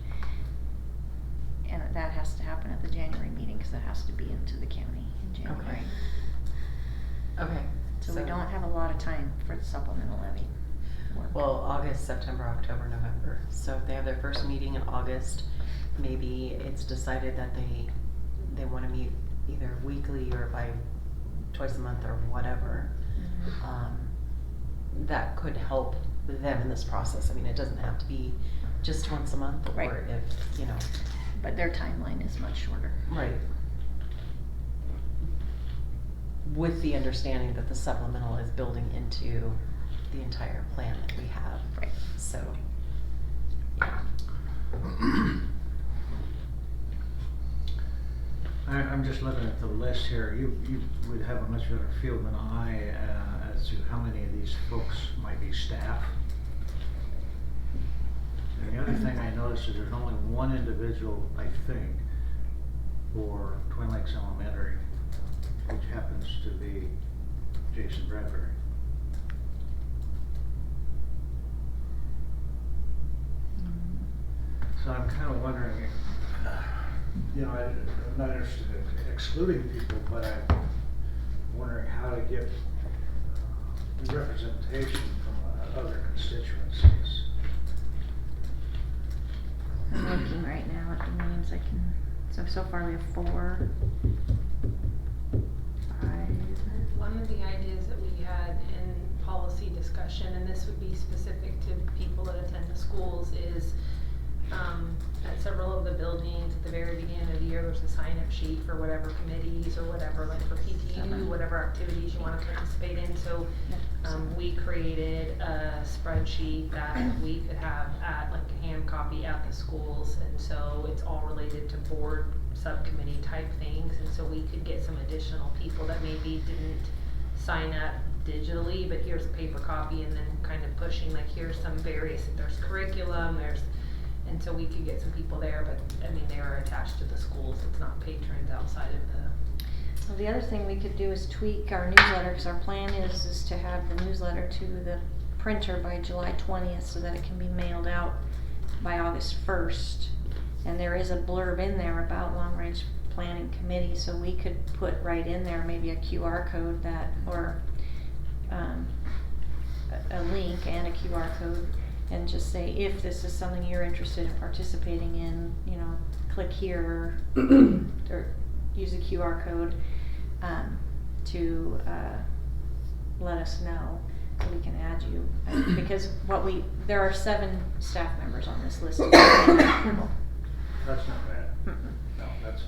And that has to happen at the January meeting, because it has to be into the county in January. Okay. So we don't have a lot of time for the supplemental levy work. Well, August, September, October, November. So if they have their first meeting in August, maybe it's decided that they wanna meet either weekly or by twice a month or whatever. That could help them in this process. I mean, it doesn't have to be just once a month, Right. or if, you know. But their timeline is much shorter. Right. With the understanding that the supplemental is building into the entire plan that we have. Right. So, I'm just looking at the list here. You would have a much better feel than I as to how many of these folks might be staff. And the other thing I noticed is there's only one individual, I think, for Twin Lakes Elementary, which happens to be Jason Bradbury. So I'm kind of wondering, you know, I'm not interested in excluding people, but I'm wondering how to get representation from other constituencies. I'm looking right now at the names I can, so far we have 4, 5. One of the ideas that we had in policy discussion, and this would be specific to people that attend the schools, is at several of the buildings at the very beginning of the year, there's a sign-up sheet for whatever committees or whatever, like for PTU, whatever activities you want to participate in. So we created a spreadsheet that we could have at, like, a hand copy at the schools, and so it's all related to board subcommittee type things, and so we could get some additional people that maybe didn't sign up digitally, but here's a paper copy, and then kind of pushing, like, here's some various, there's curriculum, and so we could get some people there, but I mean, they are attached to the schools, it's not patrons outside of the. Well, the other thing we could do is tweak our newsletter, because our plan is to have the newsletter to the printer by July 20th, so that it can be mailed out by August 1st. And there is a blurb in there about long range planning committee, so we could put right in there maybe a QR code that, or a link and a QR code, and just say, if this is something you're interested in participating in, you know, click here or use a QR code to let us know, so we can add you. Because there are 7 staff members on this list. That's not bad. No, that's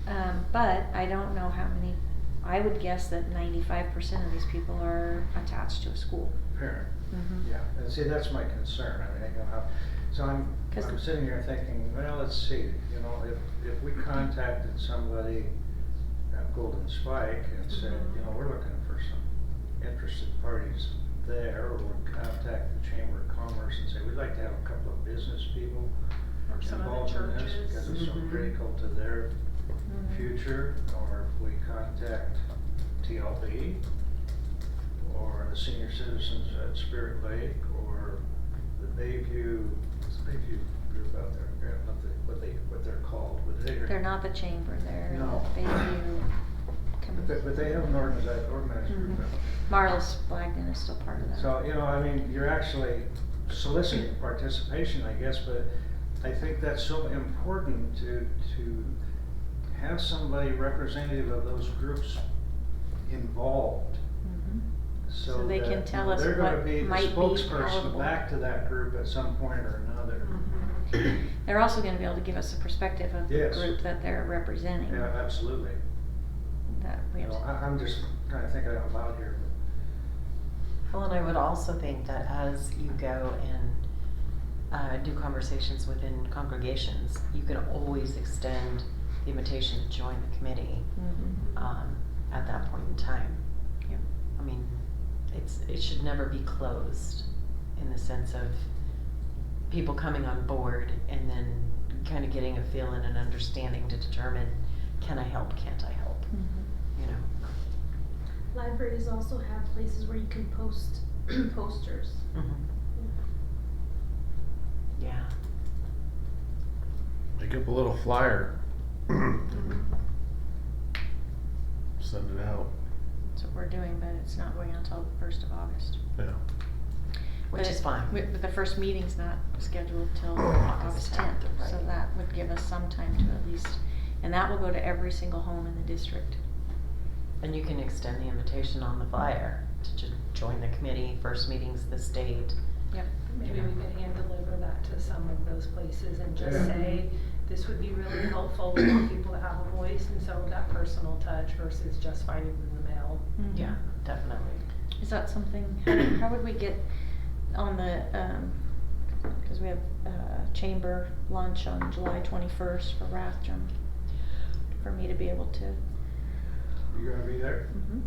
fine. But I don't know how many, I would guess that 95% of these people are attached to a school. Parent. Mm-hmm. Yeah, and see, that's my concern. I mean, you know, so I'm sitting here thinking, well, let's see, you know, if we contacted somebody at Golden Spike and said, you know, we're looking for some interested parties there, or we contact the Chamber of Commerce and say, we'd like to have a couple of business people Or some of the involved in this churches. because it's so critical to their future, or if we contact TLB, or the senior citizens at Spirit Lake, or the Bayview, what's the Bayview group out there? I don't know what they're called. They're not the chamber, they're No. the Bayview. But they have an organized group. Marlis Blagden is still part of that. So, you know, I mean, you're actually soliciting participation, I guess, but I think that's so important to have somebody representative of those groups involved. Mhm. So So they that, can tell us they're gonna what be the might be spokesperson palatable. back to that group at some point or another. They're also gonna be able to give us a perspective of the Yes. group that they're representing. Yeah, absolutely. That we You have know, to. I'm just trying to think out loud here. Well, and I would also think that as you go and do conversations within congregations, you can always extend the invitation to join the committee Mhm. at that point in time. Yep. I mean, it should never be closed in the sense of people coming on board and then kind of getting a feel and an understanding to determine, can I help, can't I help, Mhm. you know? Libraries also have places where you can post posters. Yeah. Make up a little flyer. Send it out. That's what we're doing, but it's not going until the 1st of August. Yeah. Which But is fine. But the first meeting's not scheduled till August 10th, so right. that would give us some time to at least, and that will go to every single home in the district. And you can extend the invitation on the flyer to join the committee, first meeting's this date. Yep. Maybe we could hand deliver that to some of those places and just Yeah. say, this would be really helpful. We want people to have a voice and so that personal touch versus just finding them in the mail. Mhm. Yeah, definitely. Is that something, how would we get on the, cause we have, chamber lunch on July 21st for Rathdrum, for me to be able to. You gonna be there? Mhm.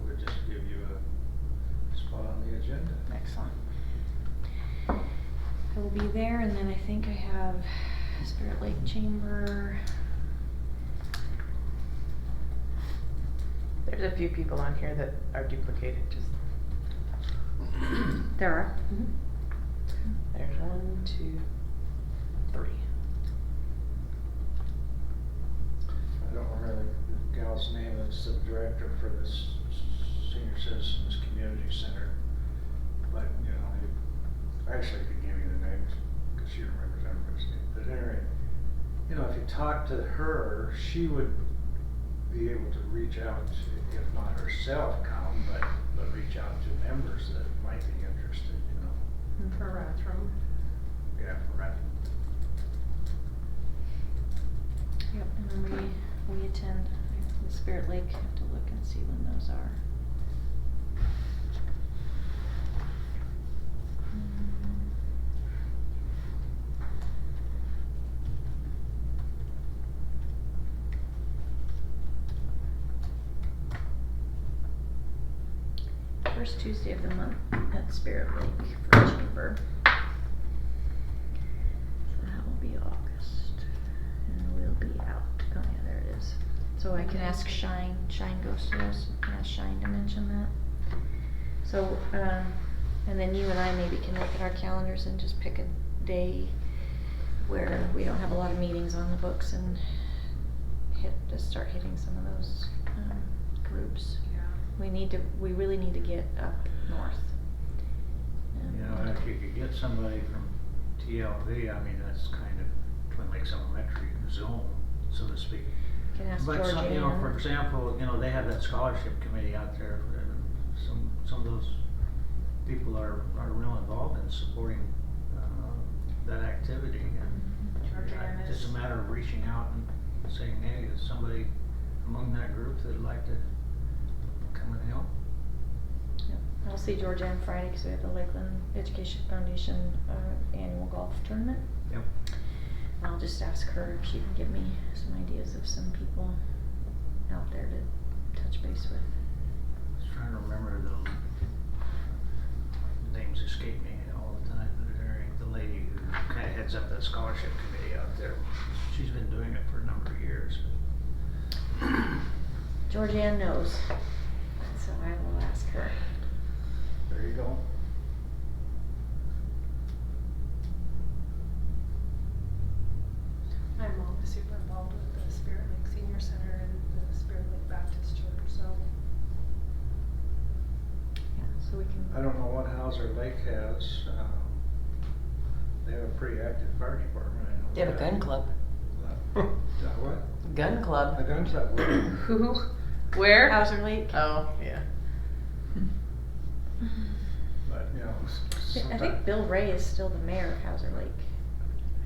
We'll just give you a spot on the agenda. Excellent. I will be there, and then I think I have Spirit Lake Chamber. There's a few people on here that are duplicated, just. There are. There's 1, 2, 3. I don't remember the gal's name that's the director for this Senior Citizens Community Center. But, you know, I actually could give you the names, because she remembers everybody's name. But anyway, you know, if you talk to her, she would be able to reach out, if not herself come, but reach out to members that might be interested, you know. For Rathdrum. Yeah, right. Yep, and then we attend the Spirit Lake, have to look and see when those are. First Tuesday of the month at Spirit Lake for chamber. So that will be August, and we'll be out. Oh yeah, there it is. So I can ask Shine goes to those, I can ask Shine to mention that. So, and then you and I maybe can look at our calendars and just pick a day where we don't have a lot of meetings on the books and just start hitting some of those, groups. Yeah. We really need to get up north. You know, and if you could get somebody from TLV, I mean, that's kind of Twin Lakes Elementary zone, so to speak. Can ask But some, you know, for Georgianne. example, you know, they have that scholarship committee out there, some of those people are real involved in supporting, that activity, and Georgianne it's just a matter of reaching out and saying, hey, is somebody among that group that'd like to come and help? Yep. I'll see Georgianne Friday because we have the Lakeland Education Foundation annual golf tournament. Yep. And I'll just ask her if she can give me some ideas of some people out there to touch base with. I was trying to remember the names escape me all the time, but the lady who kinda heads up that scholarship committee out there, she's been doing it for a number of years. Georgianne knows, so I will ask her. There you go. My mom is super involved with the Spirit Lake Senior Center and the Spirit Lake Baptist Church, so. Yeah, so we can. I don't know what Hauser Lake has, they have a pretty active fire department, I know. They have a that. gun club. What? Gun A club. gun club. Where? Who? Where? Hauser Lake. Oh, yeah. But, you know, I sometimes. think Bill Ray is still the mayor of Hauser Lake,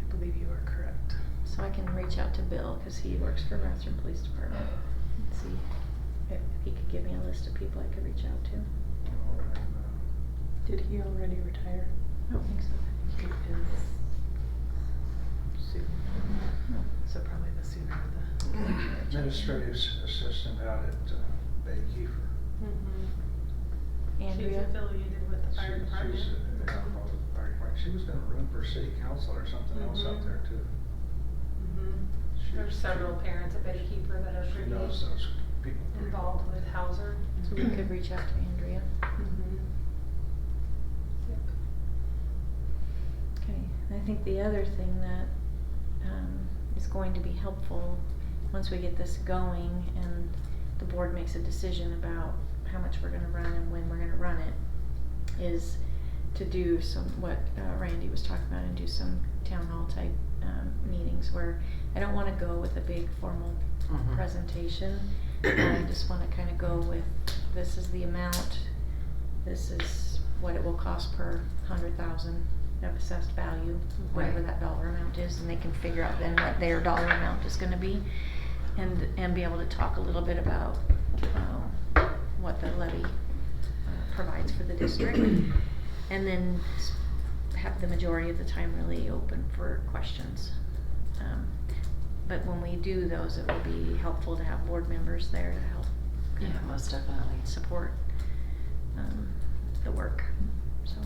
I believe you are correct. so I can reach out to Bill, cause he works for Rathdrum Police Department, and see if he could give me a list of people I could reach out to. Did he already retire? I don't think so. He is soon. So probably the sooner the. Administrative assistant out at Bay Kiefer. She's Andrea. affiliated with the fire department. She's, probably the fire department. She was gonna run for city council or something else out there too. She- There's several parents at Betty Keeper that are She pretty knows those people. pretty well. involved with Hauser. So we could reach out to Andrea. Yep. Okay, I think the other thing that is going to be helpful once we get this going and the board makes a decision about how much we're gonna run and when we're gonna run it, is to do some, what Randy was talking about, and do some town hall type meetings where I don't wanna go with a big formal presentation. I just wanna kinda go with, this is the amount, this is what it will cost per 100,000 of assessed value, whatever Right. that dollar amount is, and they can figure out then what their dollar amount is gonna be, and be able to talk a little bit about what the levy provides for the district, and then have the majority of the time really open for questions. But when we do those, it will be helpful to have board members there to help Yeah, most definitely. support the work, so.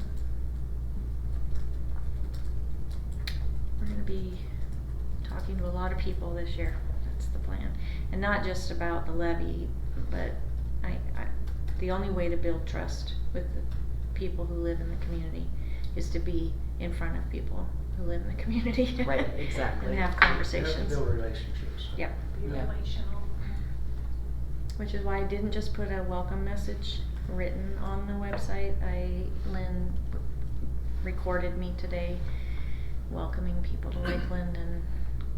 We're gonna be talking to a lot of people this year, that's the plan. And not just about the levy, but the only way to build trust with the people who live in the community is to be in front of people who live in the community. Right, exactly. And have You have to conversations. build relationships. Yep. Be Yeah. relational. Which is why I didn't just put a welcome message written on the website. Lynn recorded me today welcoming people to Lakeland and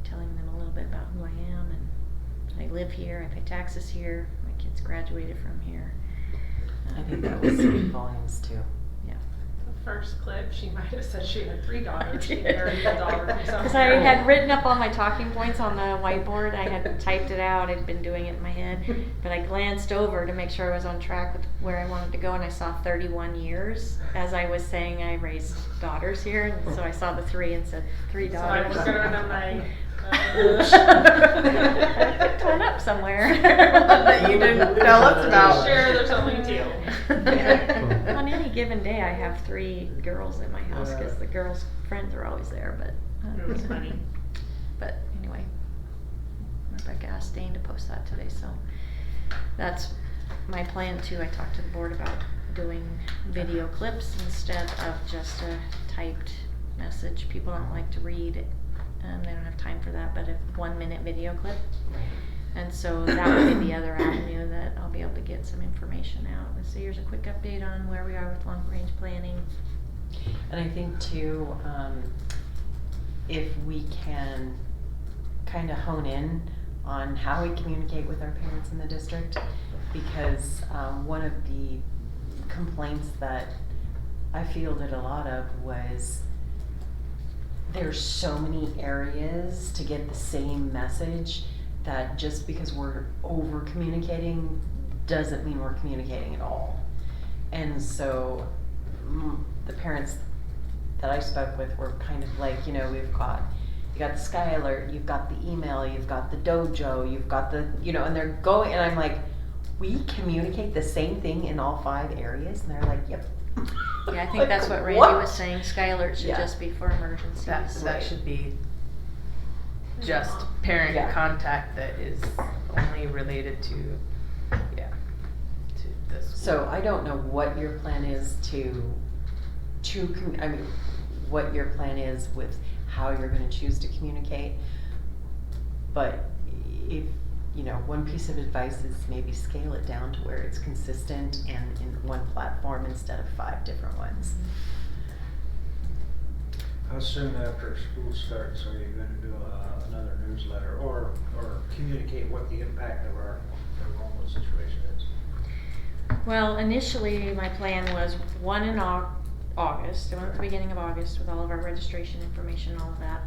telling them a little bit about who I am, and I live here, I pay taxes here, my kids graduated from here. I think that will speak volumes too. Yeah. The first clip, she might have said she had 3 daughters. She did. married a daughter from somewhere. Because I had written up all my talking points on the whiteboard. I had typed it out. I'd been doing it in my head. But I glanced over to make sure I was on track with where I wanted to go, and I saw 31 years. As I was saying, I raised daughters here, and so I saw the 3 and said, 3 So I daughters. was going to like, I picked one up somewhere. That you didn't tell us about. Sure, there's only 2. Yeah. On any given day, I have 3 girls in my house because the girls' friends are always there. But It was funny. But anyway, Rebecca asked Dane to post that today, so that's my plan too. I talked to the board about doing video clips instead of just a typed message. People don't like to read, they don't have time for that, but a 1-minute video clip. And so that would be the other avenue that I'll be able to get some information out. Let's see, here's a quick update on where we are with long-range planning. And I think too, if we can kind of hone in on how we communicate with our parents in the district, because one of the complaints that I fielded a lot of was there's so many areas to get the same message that just because we're over communicating doesn't mean we're communicating at all. And so the parents that I spoke with were kind of like, you know, you got the Sky Alert, you've got the email, you've got the dojo, you've got the, you know, and they're going, and I'm like, we communicate the same thing in all 5 areas? And they're like, yep. Yeah, I think Like, that's what Randy what? was saying. Sky Alert should Yeah. just be for emergencies. That should be just parent Yeah. contact that is only related to, to this. So I don't know what your plan is what your plan is with how you're gonna choose to communicate. But if, you know, one piece of advice is maybe scale it down to where it's consistent and in one platform instead of 5 different ones. How soon after school starts are you gonna do another newsletter or communicate what the impact of our enrollment situation is? Well, initially, my plan was one in August, one at the beginning of August with all of our registration information, all of that.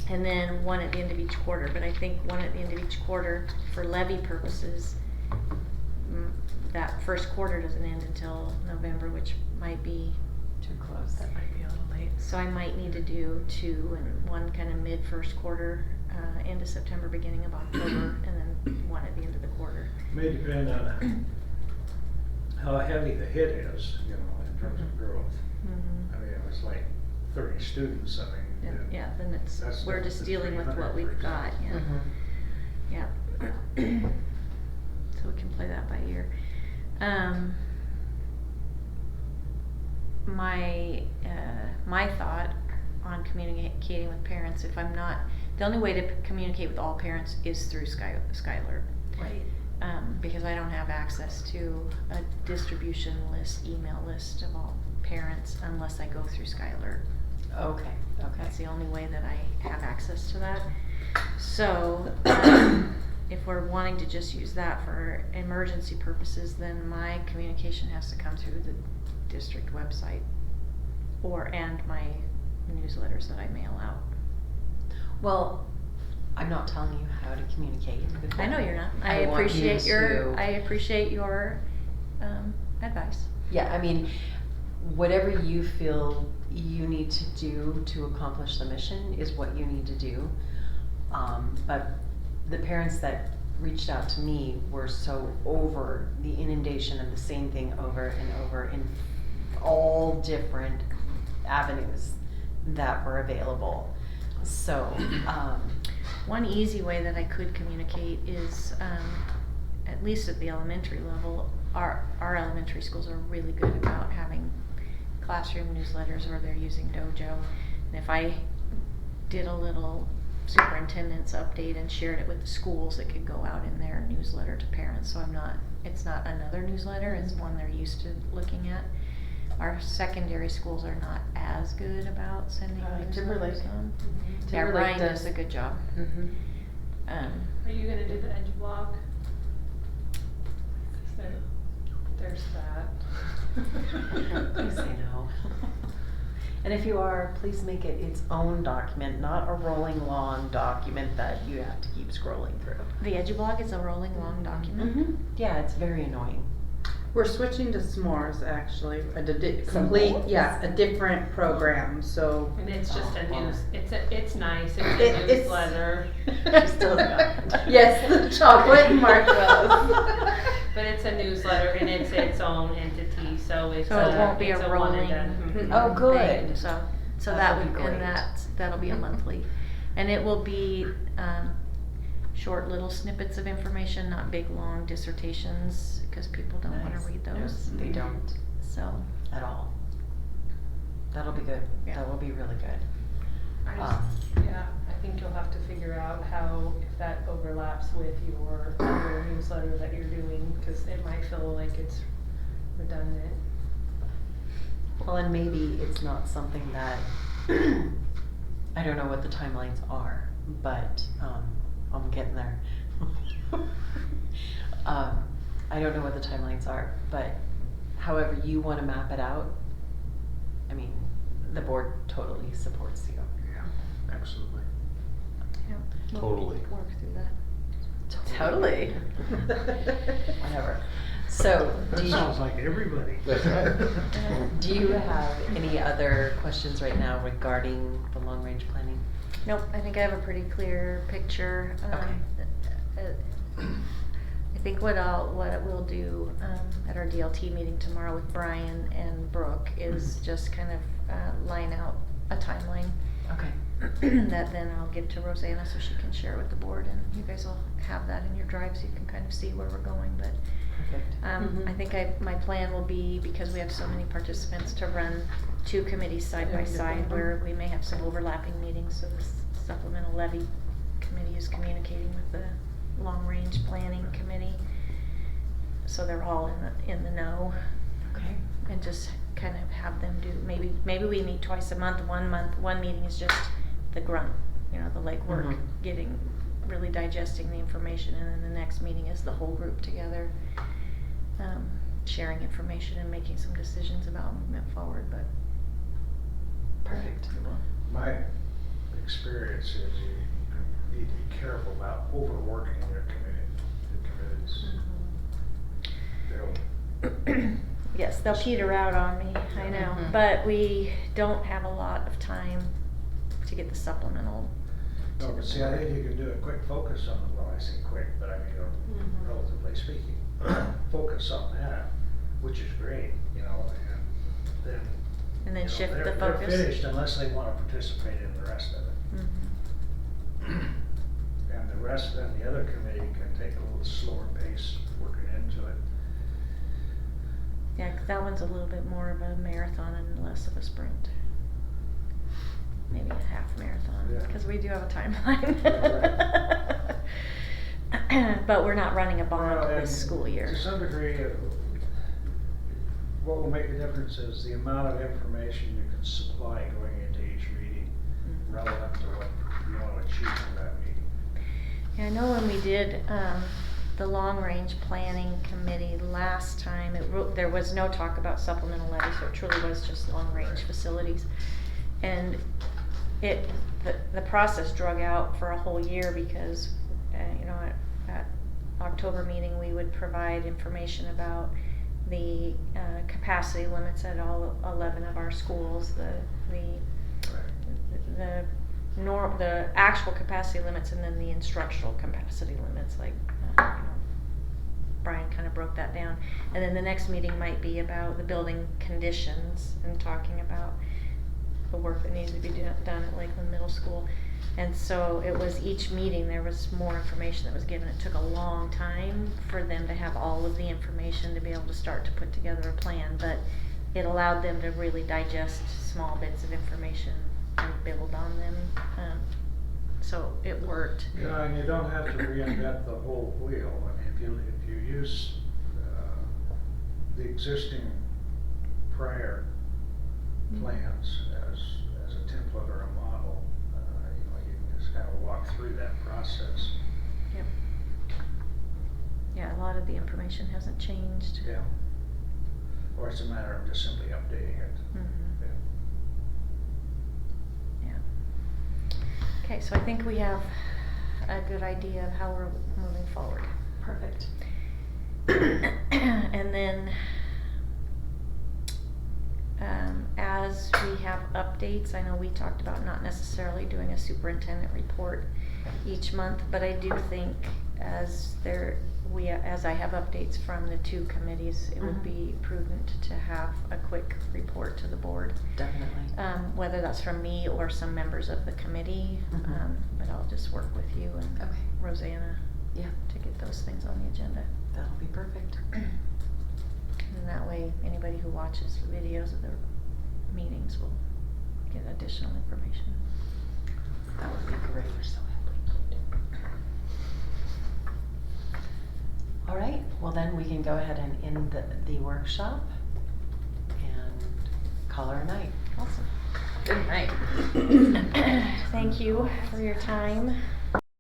And then one at the end of each quarter, but I think one at the end of each quarter for levy purposes, that first quarter doesn't end until November, which might be Too close. That might be a little late. so I might need to do two, and one kind of mid first quarter, end of September, beginning of October, and then one at the end of the quarter. May depend on how heavy the hit is, you know, in terms of growth. Mm-hmm. I mean, it was like 30 students, I mean. Yeah, then it's, That's we're not just the dealing with 300, what we've for got, example. yeah. Mhm. Yeah. So we can play that by ear. My thought on communicating with parents, if I'm not, the only way to communicate with all parents is through Skylar. Right. Because I don't have access to a distribution list, email list of all parents unless I go through Skylar. Okay, okay. That's the only way that I have access to that. So, if we're wanting to just use that for emergency purposes, then my communication has to come through the district website and my newsletters that I mail out. Well, I'm not telling you how to communicate with I know them. you're not. I want you appreciate your, to- I appreciate your, advice. Yeah, I mean, whatever you feel you need to do to accomplish the mission is what you need to do. But the parents that reached out to me were so over the inundation of the same thing over and over in all different avenues that were available. So, One easy way that I could communicate is, at least at the elementary level, our elementary schools are really good about having classroom newsletters, or they're using Dojo. And if I did a little superintendent's update and shared it with the schools, it could go out in their newsletter to parents. So it's not another newsletter, it's one they're used to looking at. Our secondary schools are not as good about sending Timberlake. newsletters on. Yeah, Timberlake Ryan does. does a good job. mhm. Are you gonna do the edge block? There's that. Please say no. And if you are, please make it its own document, not a rolling long document that you have to keep scrolling through. The EduBlog is a rolling long document. Mhm. Yeah, it's very annoying. We're switching to s'mores actually, a different program, so. And it's just a Oh, wow. it's nice, it's It- a it's- newsletter. She still hasn't got it. Yes, the chocolate and marshmallows. But it's a newsletter and it's its own entity, so it's So it won't be it's a one and rolling done. Oh, good. thing. So That'll that be would, great. and that'll be a monthly. And it will be, short little snippets of information, not big long dissertations, because people don't wanna Nice. read No, those. they don't So, at all. That'll be good. Yeah. That will be really good. I just, yeah, I think you'll have to figure out how, if that overlaps with your other newsletter that you're doing, cause it might feel like it's redundant. Well, and maybe it's not something that, I don't know what the timelines are, but, I'm getting there. I don't know what the timelines are, but however you wanna map it out, I mean, the board totally supports you. Yeah, absolutely. yeah. we'll Totally. Work through that. Totally. Whatever. So, That sounds like everybody. That's right. do you have any other questions right now regarding the long-range planning? Nope, I think I have a pretty clear picture. I think what we'll do, at our DLT meeting tomorrow with Brian and Brooke is just kind of, line out a timeline Okay. that then I'll give to Rosanna so she can share with the board, and you guys will have that in your drive so you can kind of see where we're going, but Perfect. Mhm. I think my plan will be, because we have so many participants, to run two committees side by side where we may have some overlapping meetings, so the supplemental levy committee is communicating with the long-range planning committee. So they're all in the know, Okay. and just kind of have them do, maybe we meet twice a month, one meeting is just the grunt, you know, the legwork, Mhm. getting, really digesting the information, and then the next meeting is the whole group together, sharing information and making some decisions about movement forward, but. Perfect. My experience is you need to be careful about overworking your committees. They'll Yes, they'll peter out on me, I know, Mhm. but we don't have a lot of time to get the supplemental to No, the but see, I board. think you can do a quick focus on, well, I say quick, but I mean, Mhm. relatively speaking, focus on that, which is great, you know, and then. And then you know, shift the they're focus. finished unless they wanna participate in the rest of it. Mhm. And the rest, then the other committee can take a little slower pace working into it. Yeah, 'cause that one's a little bit more of a marathon and less of a sprint. Maybe a half marathon, Yeah. because we do have a timeline. Yeah, But we're not running a bond Well, and this school year. To some degree, what will make a difference is the amount of information you can supply going into each meeting Mhm. relevant to what you want to achieve in that meeting. Yeah, I know when we did, the long-range planning committee last time, there was no talk about supplemental levy, so it truly was just long-range Right. facilities. And the process drug out for a whole year because, you know, at October meeting, we would provide information about the, capacity limits at all 11 of our schools, the actual capacity limits, and then the instructional capacity limits, like, you know, Brian kind of broke that down. And then the next meeting might be about the building conditions and talking about the work that needs to be done at Lakeland Middle School. And so it was each meeting, there was more information that was given. It took a long time for them to have all of the information to be able to start to put together a plan, but it allowed them to really digest small bits of information and build on them. So it worked. Yeah, and you don't have to reinvent the whole wheel. I mean, if you use the existing prior plans as a template or a model, you know, you can just kind of walk through that process. Yep. Yeah, a lot of the information hasn't changed. Yeah. Or it's a matter of just simply updating it. Mhm. Yeah. Yeah. Okay, so I think we have a good idea of how we're moving forward. Perfect. And then, as we have updates, I know we talked about not necessarily doing a superintendent report each month, but I do think as I have updates from the two committees, it would Mhm. be prudent to have a quick report to the board. Definitely. Whether that's from me or some members of the committee, Mhm. but I'll just work with you and Okay. Rosanna Yeah, to get those things on the agenda. that'll be perfect. And that way, anybody who watches the videos of the meetings will get additional information. That would be great. All right, well then we can go ahead and end the workshop and call her a night. Awesome. Good night. Thank you for your time.